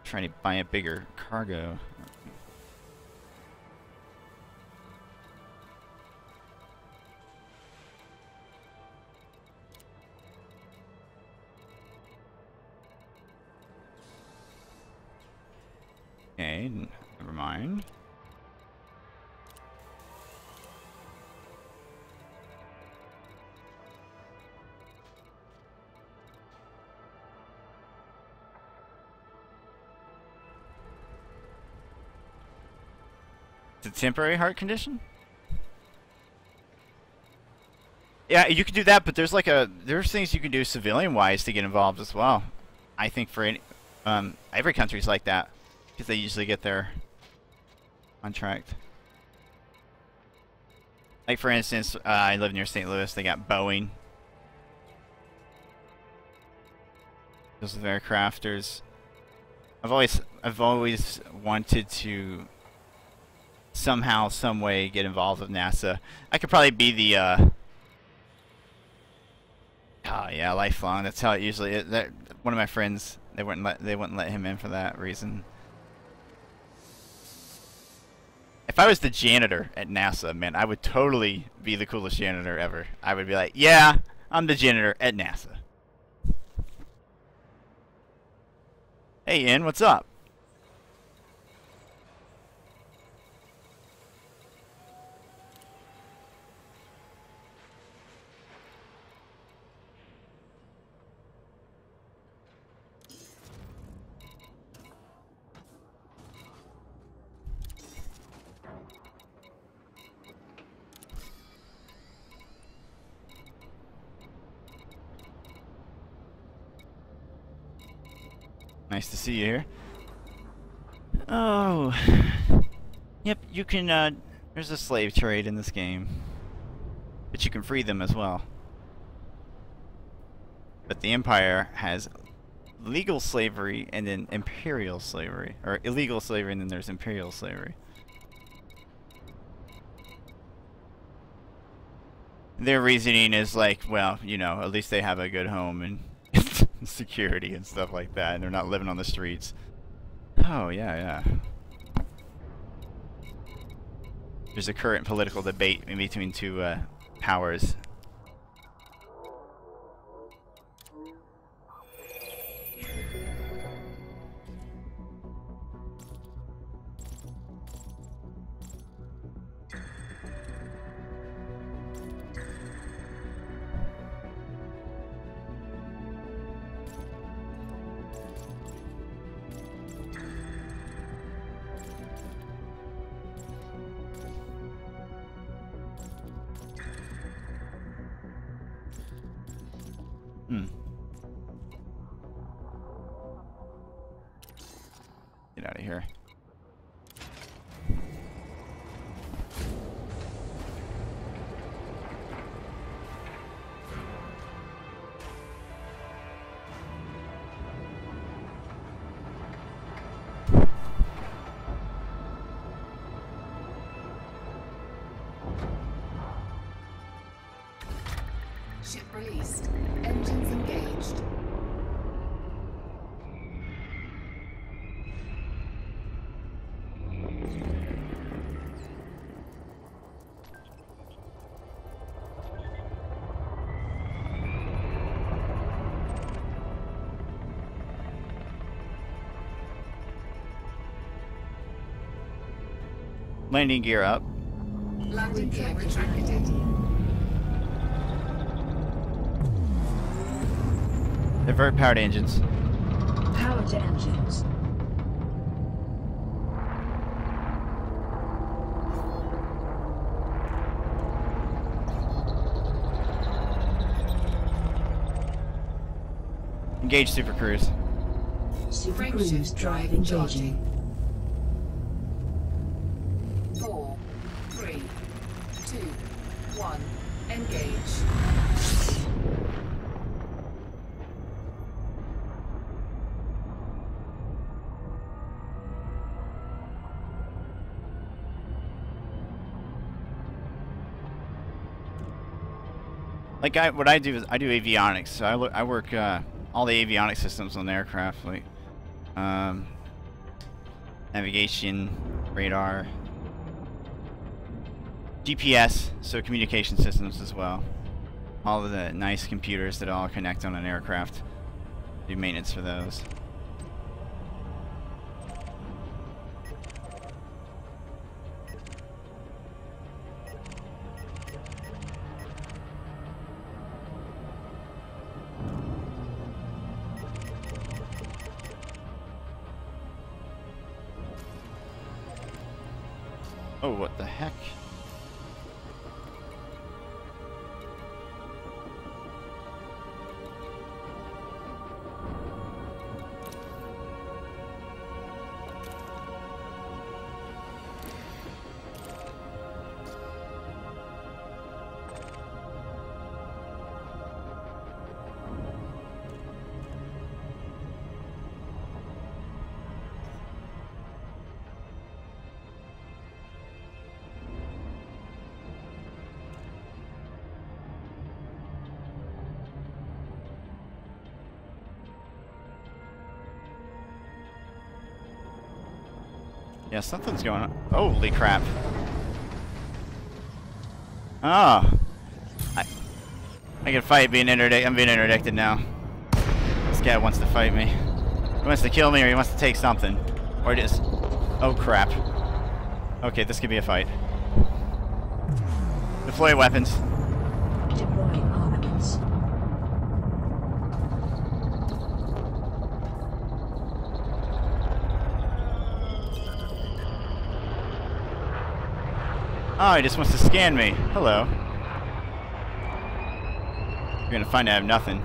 Trying to buy a bigger cargo. Okay, never mind. It's a temporary heart condition? Yeah, you can do that, but there's like there's things you can do civilian-wise to get involved as well. I think for every country's like that, because they usually get their contract. Like for instance, I live near St. Louis. They got Boeing. Those are their crafters. I've always wanted to somehow, some way get involved with NASA. I could probably be the oh yeah, lifelong. That's how it usually is. One of my friends, they wouldn't let him in for that reason. If I was the janitor at NASA, man, I would totally be the coolest janitor ever. I would be like, yeah, I'm the janitor at NASA. Hey, Ian, what's up? Nice to see you here. Oh. Yep, you can, there's a slave trade in this game. But you can free them as well. But the Empire has legal slavery and then imperial slavery. Or illegal slavery and then there's imperial slavery. Their reasoning is like, well, you know, at least they have a good home and security and stuff like that, and they're not living on the streets. Oh, yeah. There's a current political debate in between two powers. Get out of here. Ship released. Engines engaged. Landing gear up. Landing gear retracted. Divert powered engines. Power to engines. Engage Super Cruise. Super Cruise drive engaging. 4, 3, 2, 1. Engage. Like what I do is I do avionics. So I work all the avionics systems on the aircraft, like navigation, radar, GPS, so communication systems as well. All of the nice computers that all connect on an aircraft. Do maintenance for those. Oh, what the heck? Yeah, something's going on. Holy crap. Oh. I can fight being interdicted. I'm being interdicted now. This guy wants to fight me. He wants to kill me or he wants to take something. Or just... Oh crap. Okay, this could be a fight. Deploy weapons. Deploying armaments. Oh, he just wants to scan me. Hello. You're gonna find I have nothing.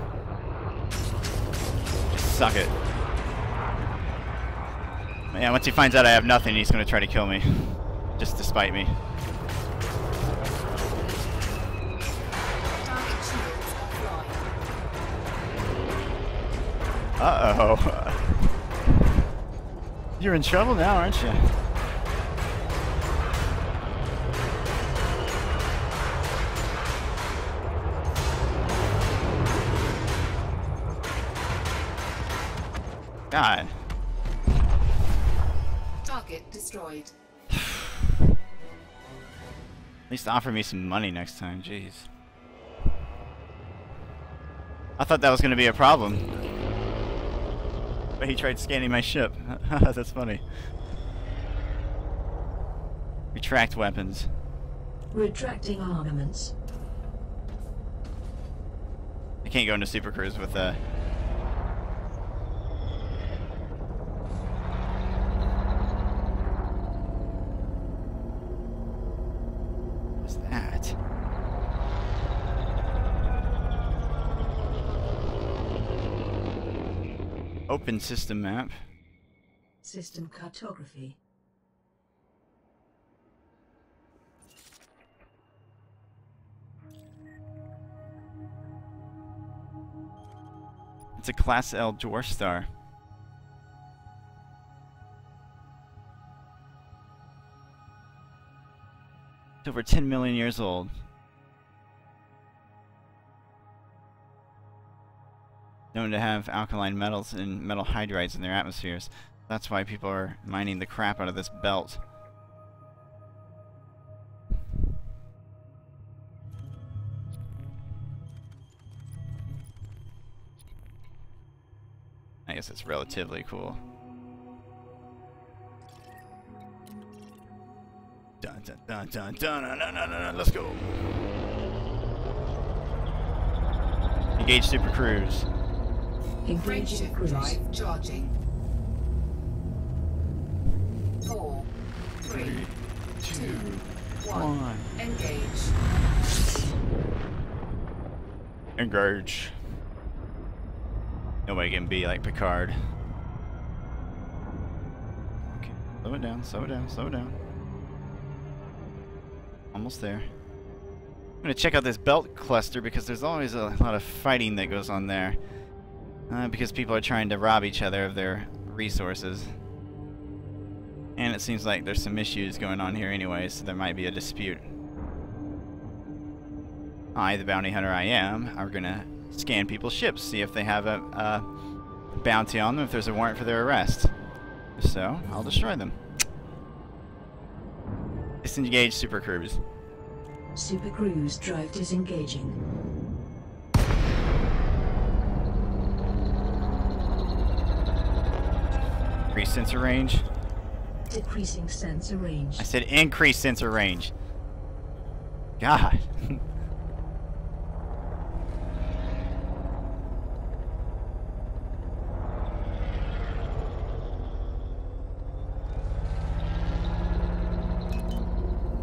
Just suck it. Yeah, once he finds out I have nothing, he's gonna try to kill me. Just to spite me. Uh-oh. You're in trouble now, aren't you? God. Target destroyed. At least offer me some money next time, jeez. I thought that was going to be a problem. But he tried scanning my ship. That's funny. Retract weapons. Retracting armaments. I can't go into Super Cruise with What's that? Open system map. System cartography. It's a Class L dwarf star. It's over 10 million years old. Known to have alkaline metals and metal hydrides in their atmospheres. That's why people are mining the crap out of this belt. I guess it's relatively cool. Dun dun dun dun dun dun dun dun dun. Let's go. Engage Super Cruise. Engaging Frameshift cruise. drive charging. 4, 3, 2, 1. Engage. Engage. Nobody can be like Picard. Okay, slow it down, slow it down, slow it down. Almost there. I'm gonna check out this belt cluster because there's always a lot of fighting that goes on there. Because people are trying to rob each other of their resources. And it seems like there's some issues going on here anyway, so there might be a dispute. I, the bounty hunter I am, are gonna scan people's ships, see if they have a bounty on them, if there's a warrant for their arrest. If so, I'll destroy them. Disengage Super Cruise. Super Cruise drive disengaging. Increase sensor range. Decreasing sensor range. I said increase sensor range. God.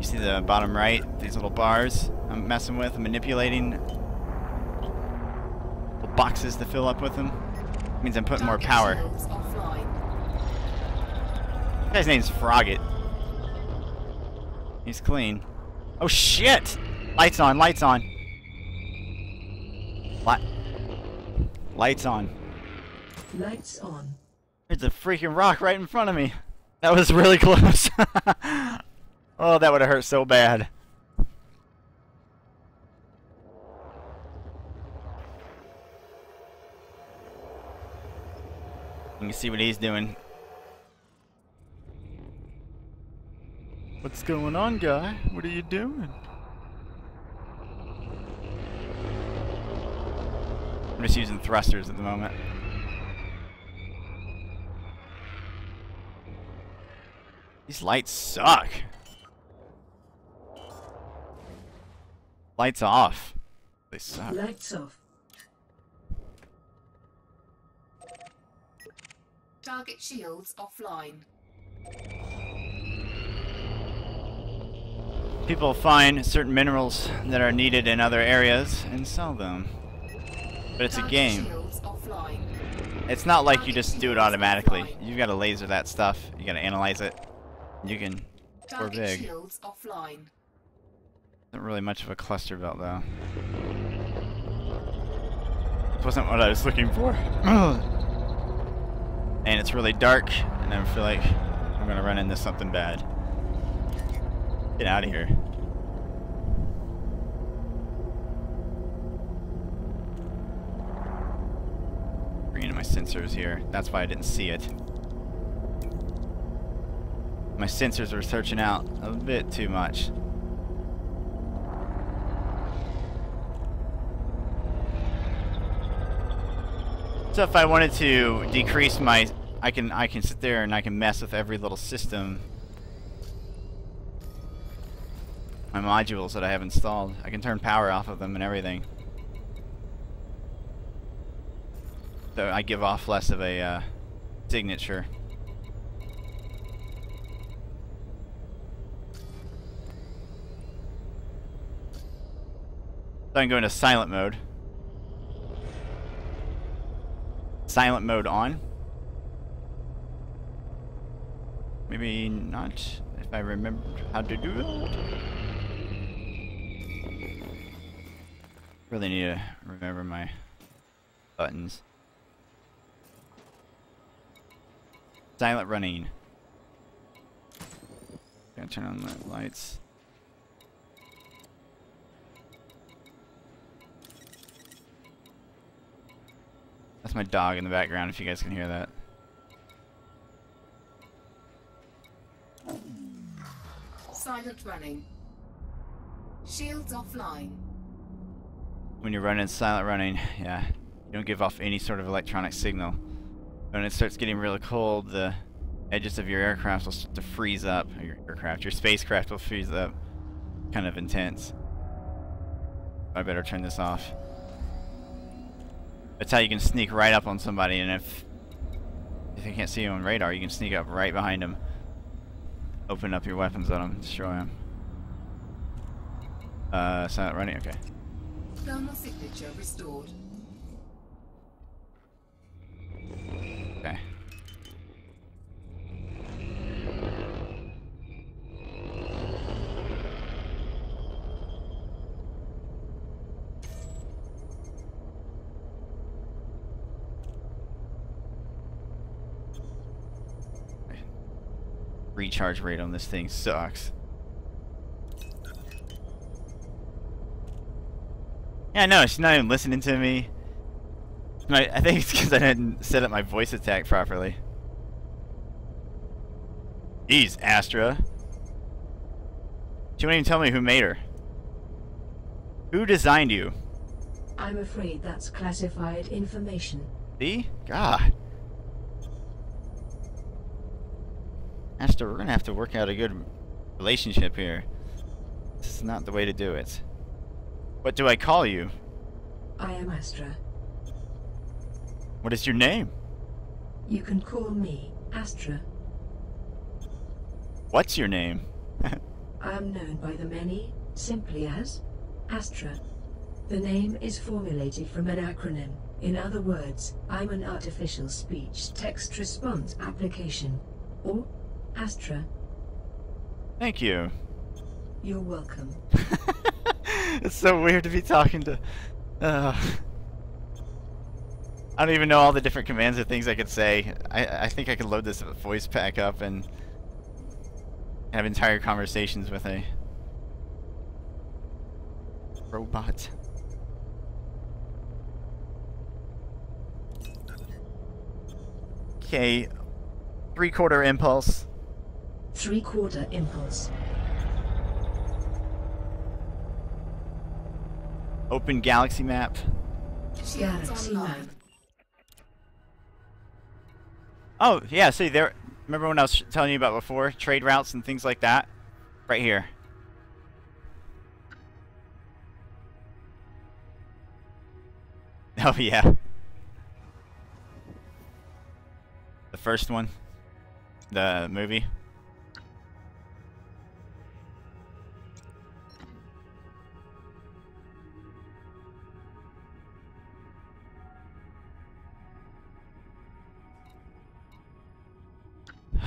see the bottom right? These little bars I'm messing with, I'm manipulating. Little boxes to fill up with them. Means I'm putting more power. This guy's name's Frogget. He's clean. Oh shit! Lights on, lights on. Lights on. Lights on. There's a freaking rock right in front of me. That was really close. Oh, that would have hurt so bad. You can see what he's doing. What's going on, guy? What are you doing? I'm just using thrusters at the moment. These lights suck. Lights off. They suck. Lights off. Target shields offline. People find certain minerals that are needed in other areas and sell them. But it's a game. It's not like you just do it automatically. You've got to laser that stuff. You got to analyze it. You can score big. Not really much of a cluster belt though. This wasn't what I was looking for. And it's really dark, and I feel like I'm gonna run into something bad. Get out of here. Bringing in my sensors here. That's why I didn't see it. My sensors were searching out a bit too much. So if I wanted to decrease my, I can sit there and I can mess with every little system. My modules that I have installed, I can turn power off of them and everything. So I give off less of a signature. So I can go into silent mode. Silent mode on. Maybe not, if I remember how to do it. Really need to remember my buttons. Silent running. Gonna turn on the lights. That's my dog in the background, if you guys can hear that. Silent running. Shields offline. When you're running silent running, yeah, you don't give off any sort of electronic signal. When it starts getting really cold, the edges of your aircraft will start to freeze up. Your spacecraft will freeze up. Kind of intense. I better turn this off. That's how you can sneak right up on somebody, and if you can't see you on radar, you can sneak up right behind them. Open up your weapons on them, destroy them. Silent running, okay. Thermal signature restored. Okay. Recharge rate on this thing sucks. Yeah, no, she's not even listening to me. I think it's because I didn't set up my voice attack properly. Jeez, Astra. She won't even tell me who made her. Who designed you? I'm afraid that's classified information. See? God. Astra, we're gonna have to work out a good relationship here. This is not the way to do it. What do I call you? I am Astra. What is your name? You can call me Astra. What's your name? I am known by the many simply as Astra. The name is formulated from an acronym. In other words, I'm an artificial speech text response application, or Astra. Thank you. You're welcome. It's so weird to be talking to... I don't even know all the different commands or things I could say. I think I could load this voice pack up and have entire conversations with a robot. Okay, 3/4 impulse. 3/4 impulse. Open galaxy map. Galaxy map. Oh, yeah, see there. Remember when I was telling you about before? Trade routes and things like that? Right here. Oh, yeah. The first one. The movie.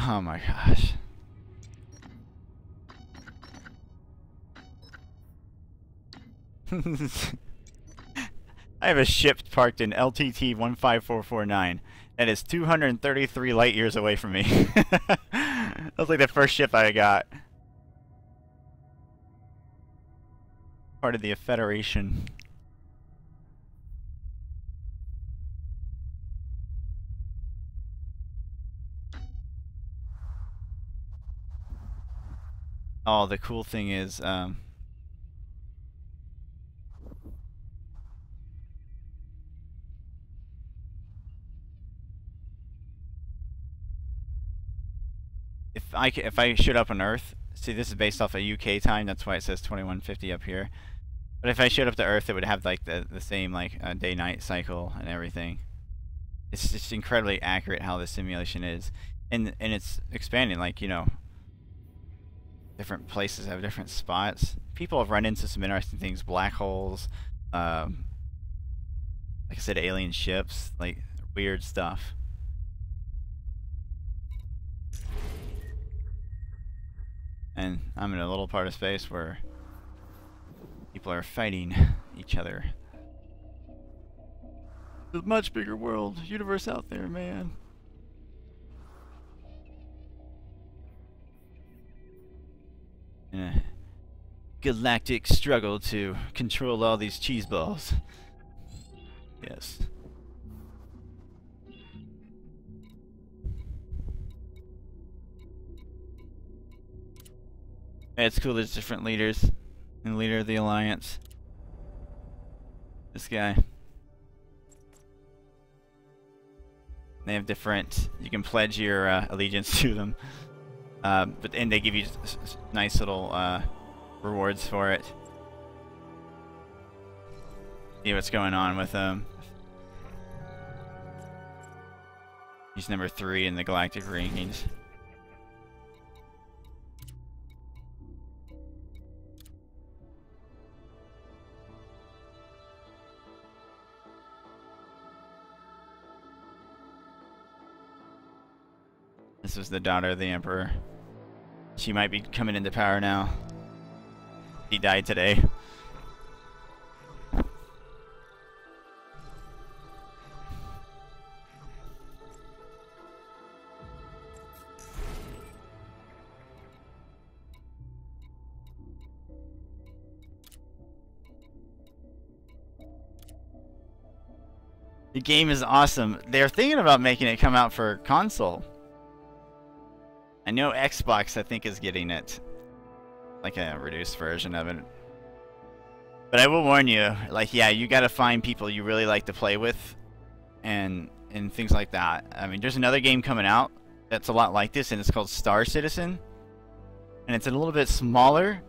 Oh my gosh. I have a ship parked in LTT 15449. That is 233 light years away from me. That was like the first ship I got. Part of the Federation. Oh, the cool thing is, if I showed up on Earth, see this is based off of UK time, that's why it says 2150 up here. But if I showed up to Earth, it would have like the same like day-night cycle and everything. It's just incredibly accurate how the simulation is, and it's expanding. Like, you know, different places have different spots. People have run into some interesting things, black holes, like I said, alien ships, like weird stuff. And I'm in a little part of space where people are fighting each other. There's a much bigger world, universe out there, man. A galactic struggle to control all these cheese balls. Yes. Yeah, it's cool there's different leaders. And leader of the Alliance. This guy. They have different... You can pledge your allegiance to them. And they give you nice little rewards for it. See what's going on with them. He's number 3 in the galactic rankings. This was the daughter of the Emperor. She might be coming into power now. He died today. The game is awesome. They're thinking about making it come out for console. I know Xbox, I think, is getting it. Like a reduced version of it. But I will warn you, like, yeah, you gotta find people you really like to play with. And things like that. I mean, there's another game coming out that's a lot like this, and it's called Star Citizen. And it's a little bit smaller,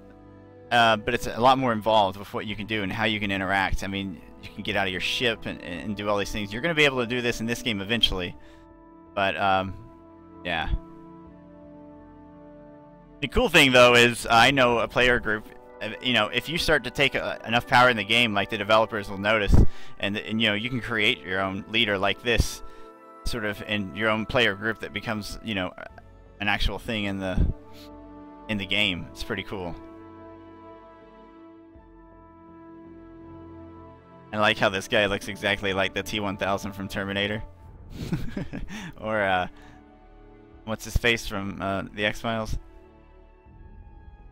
but it's a lot more involved with what you can do and how you can interact. I mean, you can get out of your ship and do all these things. You're gonna be able to do this in this game eventually. But, yeah. The cool thing though is I know a player group. You know, if you start to take enough power in the game, like the developers will notice, and you know you can create your own leader like this, sort of in your own player group that becomes, you know, an actual thing in the game. It's pretty cool. I like how this guy looks exactly like the T-1000 from Terminator. Or, what's his face from the X-Files?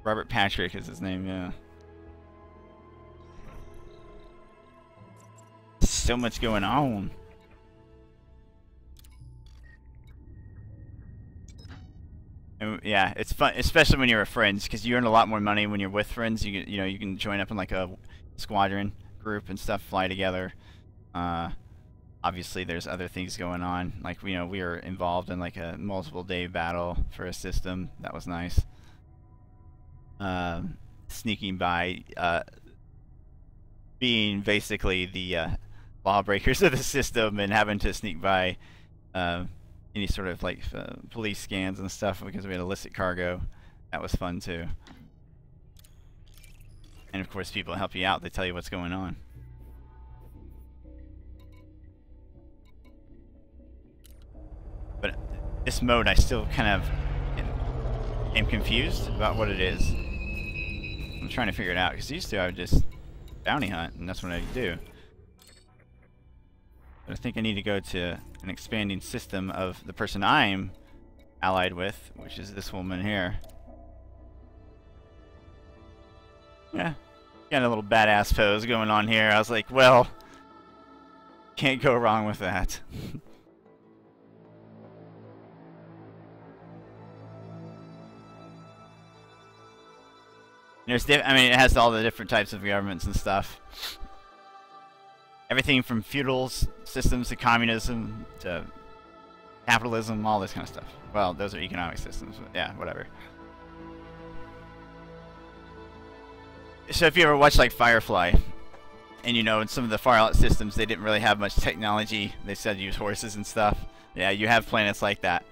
Robert Patrick is his name, yeah. So much going on. And, yeah, it's fun, especially when you're with friends, because you earn a lot more money when you're with friends. You know, you can join up in like a squadron group and stuff, fly together. Obviously there's other things going on, like, you know, we were involved in like a multiple day battle for a system. That was nice. Sneaking by, being basically the lawbreakers of the system and having to sneak by any sort of like police scans and stuff because we had illicit cargo. That was fun too. And of course people help you out, they tell you what's going on. But this mode I still kind of am confused about what it is. I'm trying to figure it out, because used to I would just bounty hunt and that's what I do. But I think I need to go to an expanding system of the person I'm allied with, which is this woman here. Yeah, got a little badass pose going on here. I was like, well, can't go wrong with that. I mean, it has all the different types of governments and stuff. Everything from feudal systems to communism to capitalism, all this kind of stuff. Well, those are economic systems, but yeah, whatever. So if you ever watch like Firefly, and you know in some of the Fallout systems they didn't really have much technology, they said use horses and stuff. Yeah, you have planets like that.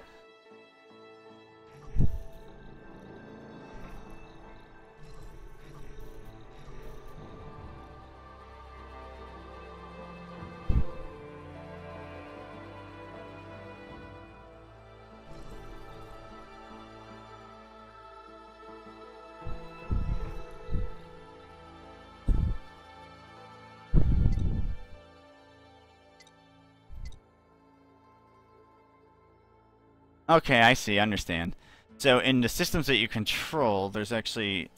Okay, I see, I understand. So in the systems that you control, there's actually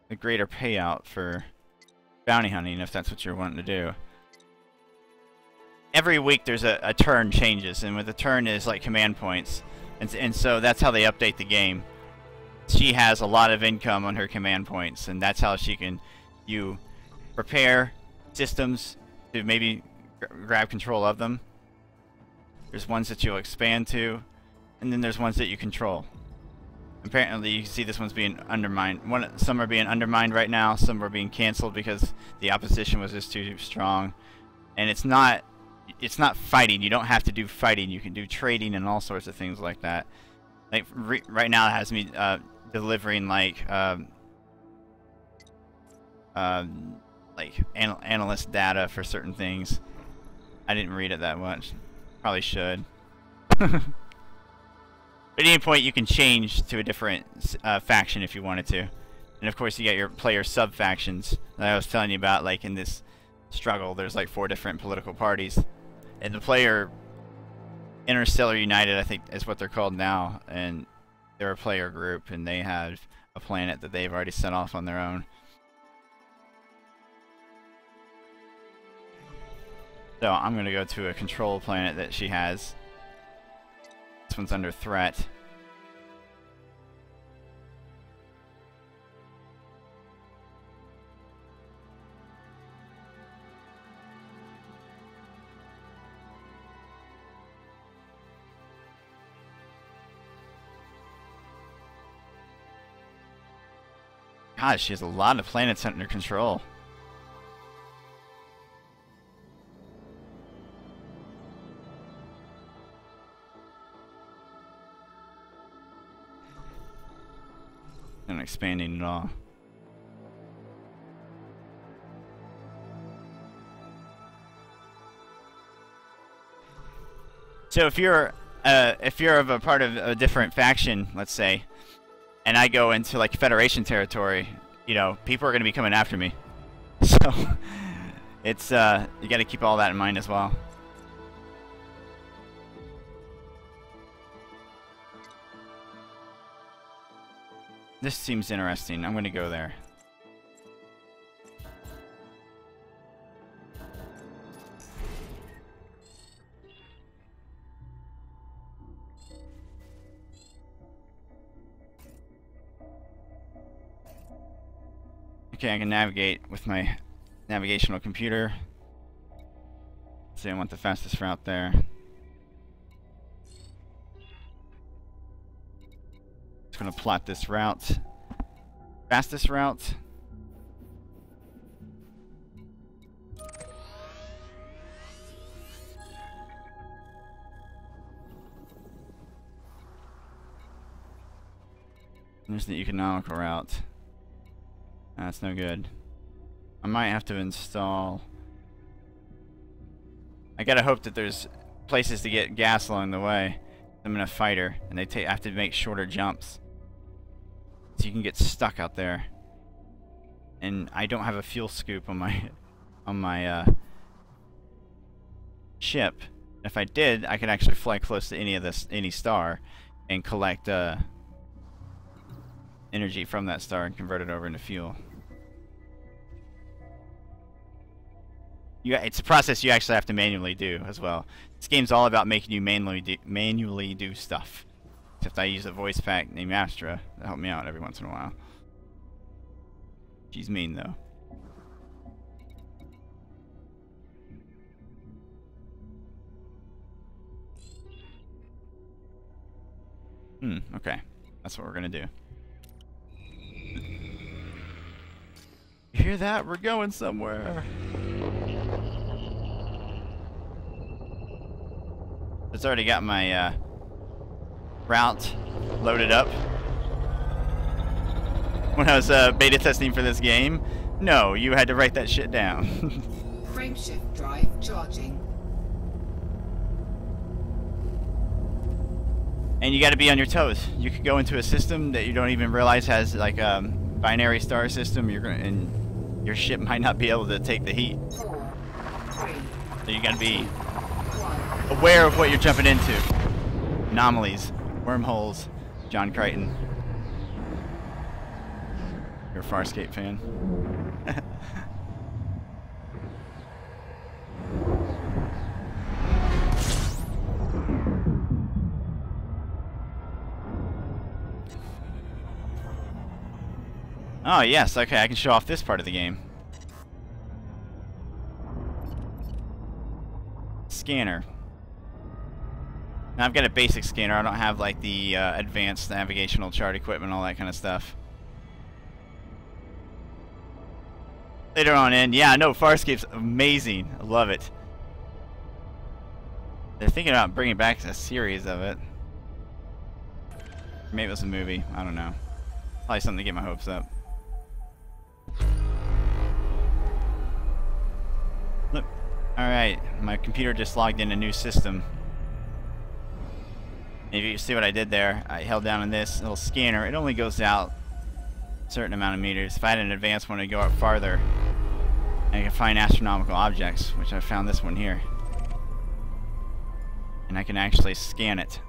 a greater payout for bounty hunting, if that's what you're wanting to do. Every week there's a turn changes, and with the turn is like command points. And so that's how they update the game. She has a lot of income on her command points, and that's how she can, you prepare systems to maybe grab control of them. There's ones that you'll expand to, and then there's ones that you control. Apparently you can see this one's being undermined. Some are being undermined right now, some are being cancelled because the opposition was just too strong. And it's not fighting. You don't have to do fighting. You can do trading and all sorts of things like that. Like right now it has me delivering like analyst data for certain things. I didn't read it that much. Probably should. At any point you can change to a different faction if you wanted to. And of course you get your player sub-factions that I was telling you about. Like in this struggle there's like 4 different political parties. And the player Interstellar United, I think is what they're called now, and they're a player group and they have a planet that they've already set off on their own. So I'm going to go to a control planet that she has. This one's under threat. God, she has a lot of planets under control. not expanding at all. So if you're of a part of a different faction, let's say, and I go into like Federation territory, you know, people are going to be coming after me. So it's you got to keep all that in mind as well. This seems interesting. I'm going to go there. Okay, I can navigate with my navigational computer. So I want the fastest route there. Just gonna plot this route. Fastest route. There's the economical route. That's no good. I might have to install... I gotta hope that there's places to get gas along the way. I'm in a fighter, and they have to make shorter jumps. So you can get stuck out there. And I don't have a fuel scoop on my ship. If I did, I could actually fly close to any star and collect energy from that star and convert it over into fuel. It's a process you actually have to manually do as well. This game's all about making you manually do stuff. Except I use a voice pack named Astra to help me out every once in a while. She's mean though. Okay. That's what we're gonna do. You hear that? We're going somewhere. It's already got my route loaded up. When I was beta testing for this game, no, you had to write that shit down. Frameshift drive charging. And you got to be on your toes. You could go into a system that you don't even realize has like a binary star system. And your ship might not be able to take the heat. 4, 3, So you got to be 1. aware of what you're jumping into. Anomalies, wormholes. John Crichton. You're a Farscape fan. Oh yes, okay, I can show off this part of the game. Scanner. Now I've got a basic scanner, I don't have like the advanced navigational chart equipment, all that kind of stuff. Later on in, yeah, no, Farscape's amazing. I love it. They're thinking about bringing back a series of it. Maybe it was a movie, I don't know. Probably something to get my hopes up. Look, alright, my computer just logged in a new system. If you see what I did there, I held down on this little scanner. It only goes out a certain amount of meters. If I had an advanced one, it'd go up farther. And I can find astronomical objects, which I found this one here. And I can actually scan it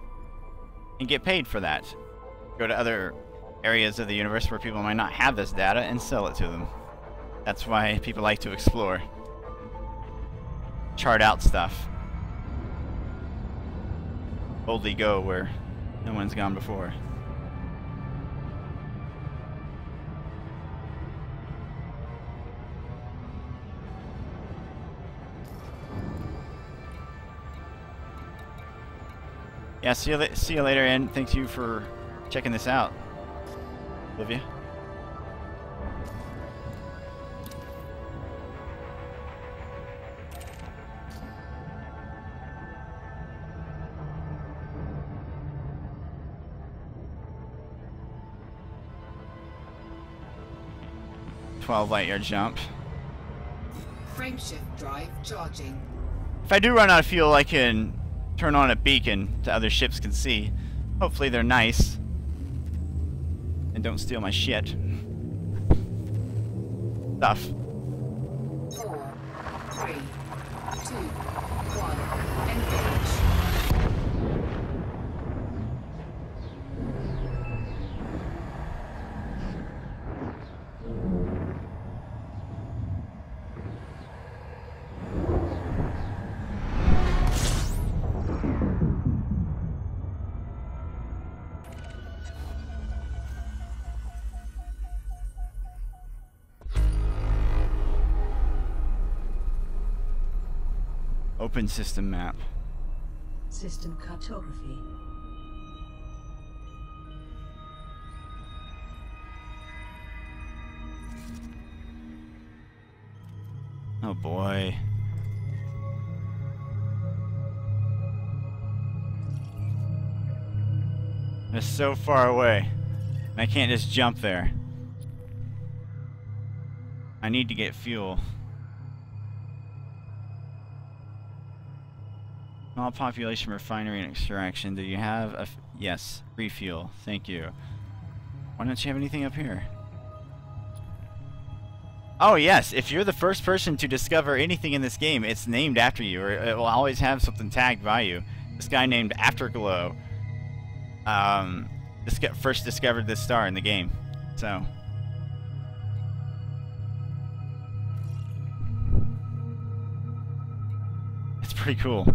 and get paid for that. Go to other areas of the universe where people might not have this data and sell it to them. That's why people like to explore. Chart out stuff. Boldly go where no one's gone before. Yeah, see you later, and thank you for checking this out, Olivia. 12 light year jump. Frameshift drive charging. If I do run out of fuel, I can turn on a beacon so other ships can see. Hopefully they're nice and don't steal my shit. Stuff. 4, 3, 2, 1. Engage. Open system map. System cartography. Oh boy. It's so far away. And I can't just jump there. I need to get fuel. Small population refinery and extraction. Do you have a... Yes. Refuel. Thank you. Why don't you have anything up here? Oh yes, if you're the first person to discover anything in this game, it's named after you, or it will always have something tagged by you. This guy named Afterglow first discovered this star in the game, so... It's pretty cool.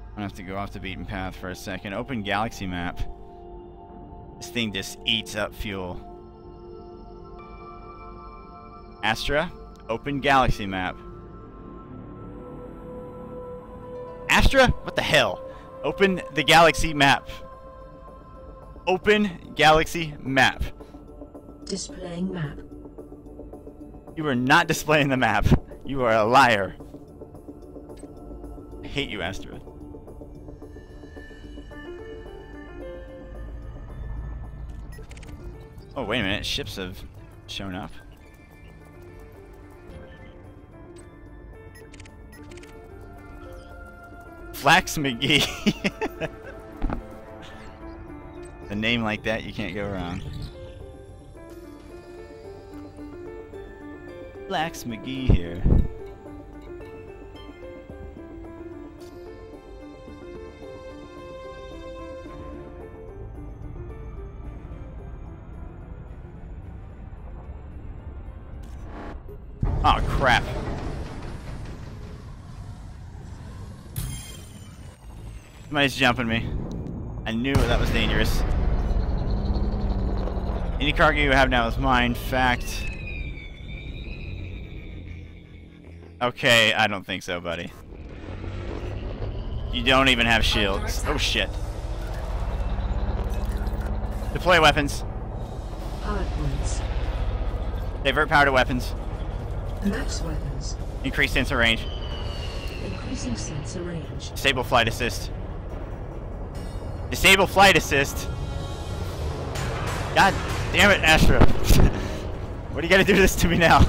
I'm gonna have to go off the beaten path for a second. Open galaxy map. This thing just eats up fuel. Astra, open galaxy map. Astra? What the hell? Open the galaxy map. Open galaxy map. Displaying map. You are not displaying the map. You are a liar. I hate you, Astra. Oh, wait a minute. Ships have shown up. Flax McGee. A name like that, you can't go wrong. Flax McGee here. Oh, crap. Somebody's jumping me. I knew that was dangerous. Any cargo you have now is mine. Fact. Okay, I don't think so, buddy. You don't even have shields. Oh, shit. Deploy weapons. Power points. Divert power to weapons. Max weapons. Increase sensor range. Increasing sensor range. Disable flight assist. Disable flight assist. God damn it, Astra. What do you gotta do this to me now?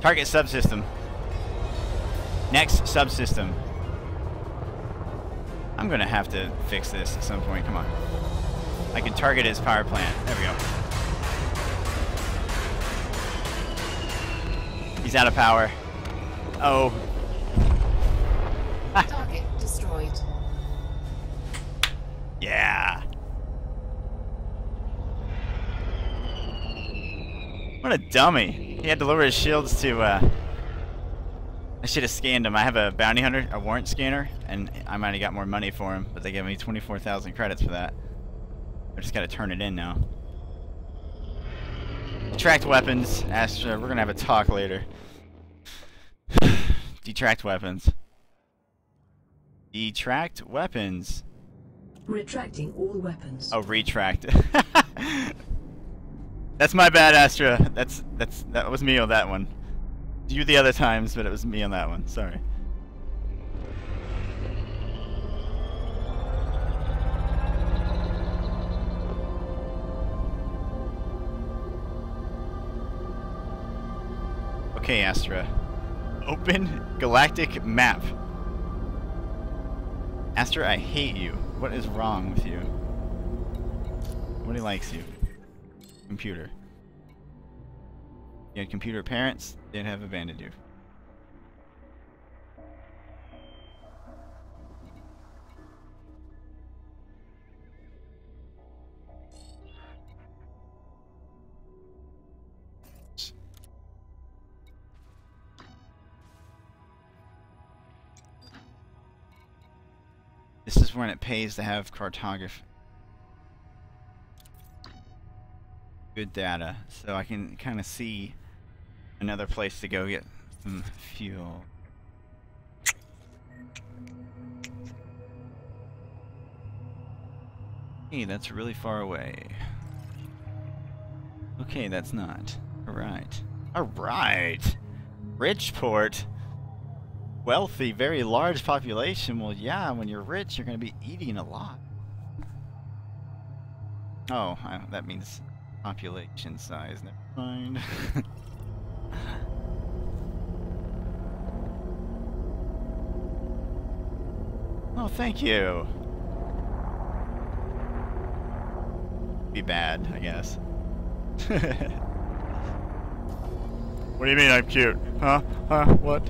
Target subsystem. Next subsystem. I'm gonna have to fix this at some point. Come on. I can target his power plant. There we go. He's out of power. Oh. Target destroyed. Yeah. What a dummy. He had to lower his shields to, I should have scanned him. I have a bounty hunter, a warrant scanner, and I might have got more money for him, but they gave me 24,000 credits for that. I just gotta turn it in now. Detract weapons. Astra, we're gonna have a talk later. Detract weapons. Detract weapons. Retracting all weapons. Oh, retract. That's my bad, Astra. That was me on that one. You the other times, but it was me on that one. Sorry. Okay, Astra. Open galactic map. Astra, I hate you. What is wrong with you? Nobody likes you. Computer. You had computer parents, they'd have abandoned you. This is when it pays to have cartography. Good data, so I can kind of see another place to go get some fuel. Hey, that's really far away. Okay, that's not. Alright. Alright! Bridgeport! Wealthy, very large population. Well, yeah, when you're rich, you're going to be eating a lot. Oh, that means population size. Never mind. Oh, thank you. Be bad, I guess. What do you mean I'm cute? Huh? Huh? What?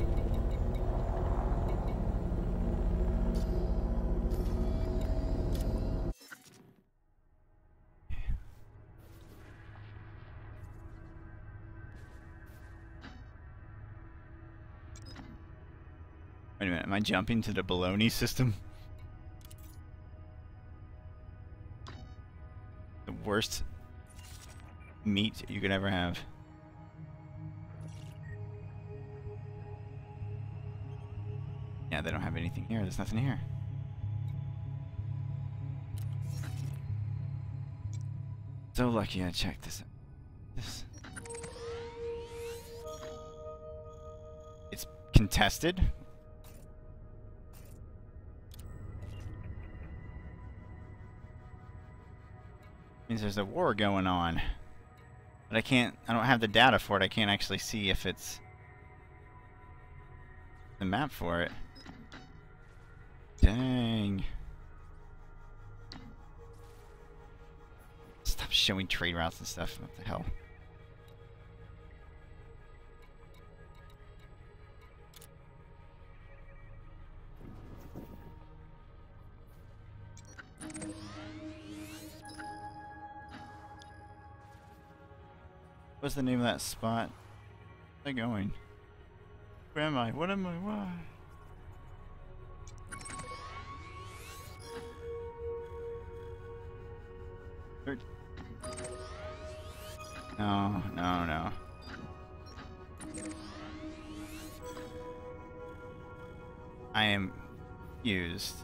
Wait a minute, am I jumping to the baloney system? The worst meat you could ever have. Yeah, they don't have anything here. There's nothing here. So lucky I checked this out. It's contested? Means there's a war going on. But I don't have the data for it. I can't actually see if it's the map for it. Dang. Stop showing trade routes and stuff. What the hell? What's the name of that spot? Where am I going? Where am I? What am I? Why? No, no, no. I am confused.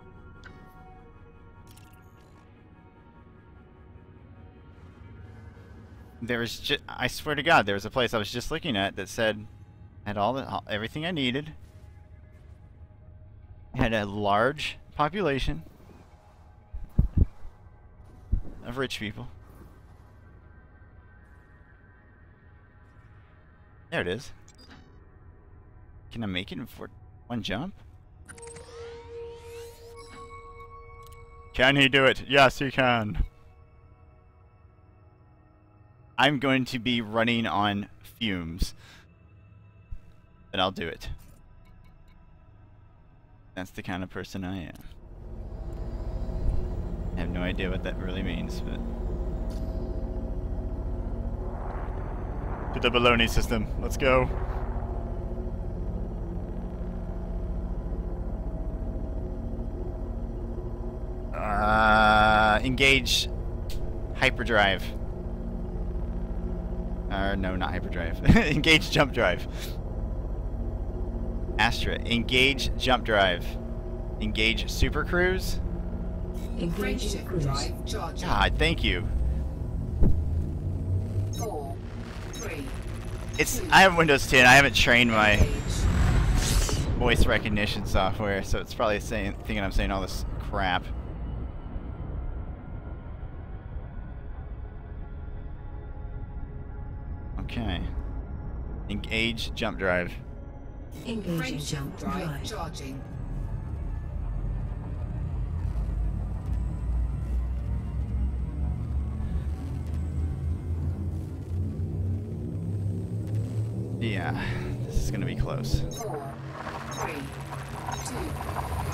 There was just, I swear to God, there was a place I was just looking at that said, had everything I needed. Had a large population of rich people. There it is. Can I make it in one jump? Can he do it? Yes, he can. I'm going to be running on fumes. But I'll do it. That's the kind of person I am. I have no idea what that really means, but... To the baloney system. Let's go. Engage hyperdrive. No, not hyperdrive. Engage jump drive. Astra, engage jump drive. Engage Super Cruise? Engaging cruise. Drive charging. God, thank you. 4, 3. I have Windows 10. I haven't trained my Engage. voice recognition software, so it's probably thinking I'm saying all this crap. Okay. Engage jump drive. Engaging jump Drive drive. charging. Yeah, this is gonna be close. 4, 3, 2,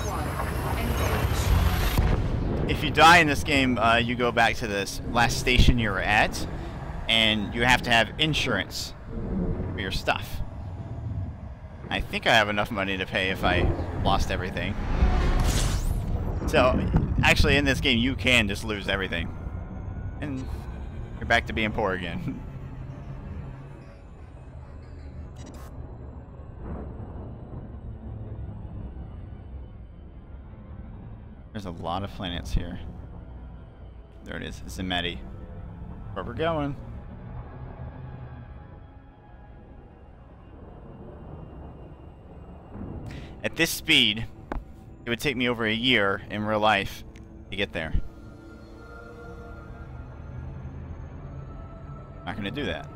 1. Engage. If you die in this game, you go back to this last station you were at, and you have to have insurance for your stuff. I think I have enough money to pay if I lost everything. So, actually in this game you can just lose everything. And you're back to being poor again. There's a lot of planets here. There it is, Zemetti. Where we're going. At this speed, it would take me over a year in real life to get there. Not gonna do that.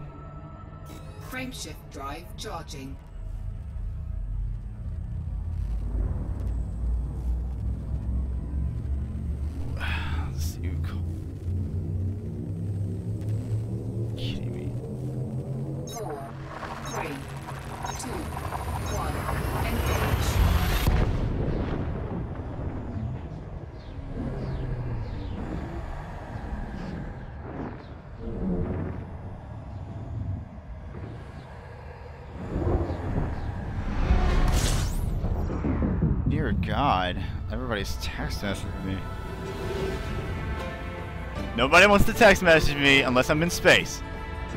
Frameshift drive charging. Let's see who kidding me. 4, 3, 2, 1. Engage. Dear God, everybody's text messaging me. Nobody wants to text message me unless I'm in space.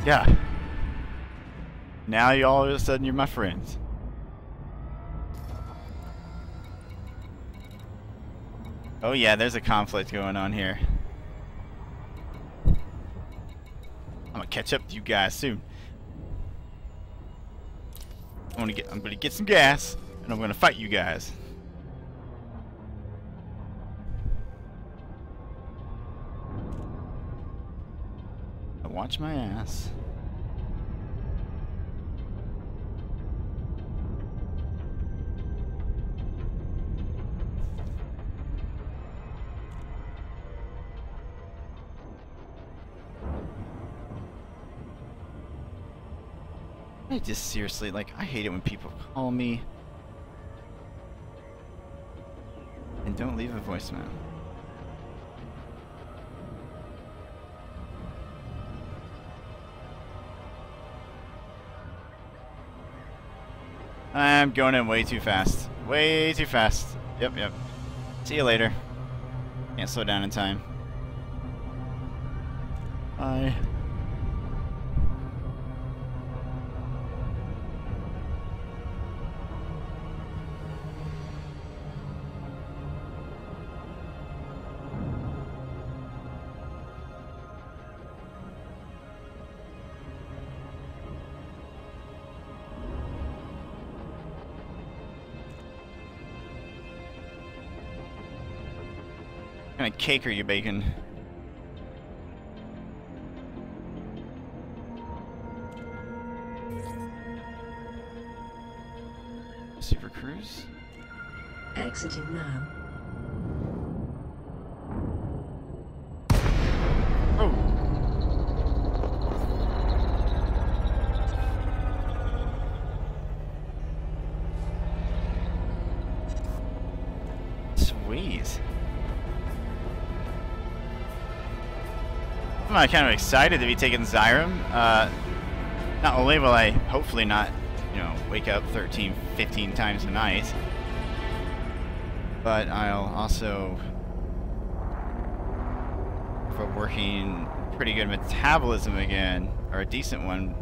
Yeah. Now you all of a sudden you're my friends. Oh yeah, there's a conflict going on here. I'm gonna catch up to you guys soon. I'm gonna get some gas and I'm gonna fight you guys. Watch my ass. I just seriously, like, I hate it when people call me and don't leave a voicemail. I'm going in way too fast. Way too fast. Yep. See you later. Can't slow down in time. Bye. What kind of cake are you baking? Super Cruise? Exiting now. Oh! Sweet. I'm kind of excited to be taking Xyrem. Not only will I hopefully not, wake up 13, 15 times a night, but I'll also, for working pretty good metabolism again, or a decent one.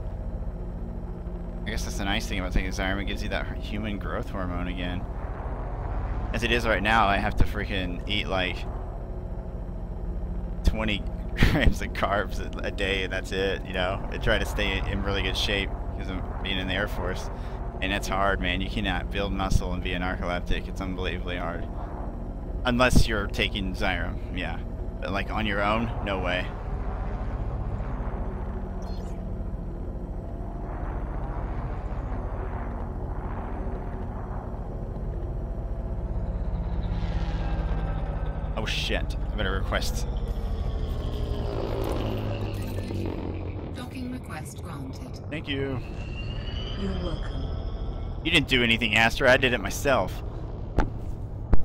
I guess that's the nice thing about taking Xyrem, it gives you that human growth hormone again. As it is right now, I have to freaking eat like 20 grams of carbs a day, and that's it, you know, and try to stay in really good shape because of being in the Air Force. And it's hard, man. You cannot build muscle and be a narcoleptic. It's unbelievably hard. Unless you're taking Xyrem, yeah. But like on your own, no way. Oh shit, I better request. Docking request granted. Thank you. You're welcome. You didn't do anything, Astra. I did it myself.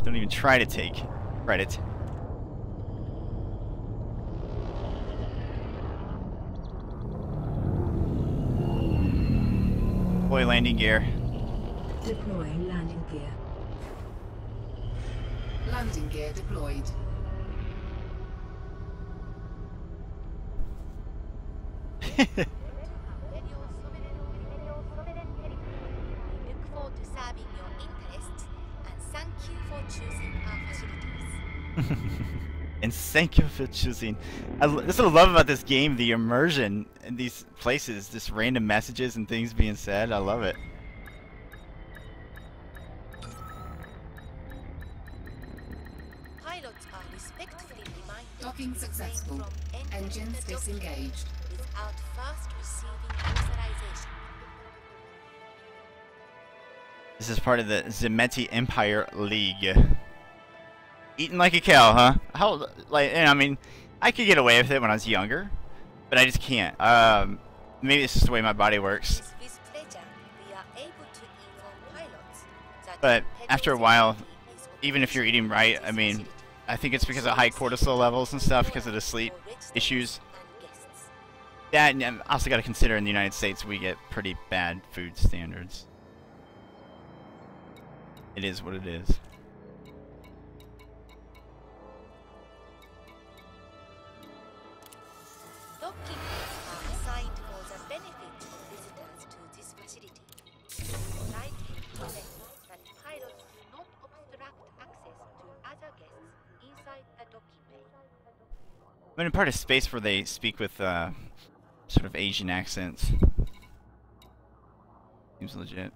Don't even try to take credit. Deploy landing gear. Deploying landing gear. Landing gear deployed. And thank you for choosing. That's what I love about this game, the immersion in these places, just random messages and things being said. I love it. Pilots are respectfully reminded Docking to refrain successful. from entering Engines the docking bay disengaged. without first receiving authorization. This is part of the Zemeti Empire League. Eating like a cow, huh? How, like, and I mean, I could get away with it when I was younger, but I just can't. Maybe it's just the way my body works. It's with pleasure we are able to inform pilots that But after a while, is even if you're eating right, I mean, I think it's because of high cortisol levels and stuff, because of the sleep issues. and guests. That, and I also got to consider in the United States we get pretty bad food standards. It is what it is. Docking bays are assigned for the benefit of visitors to this facility. Politely request that pilots do not obstruct access to other guests inside the docking bay. I'm in a part of space where they speak with sort of Asian accents. Seems legit.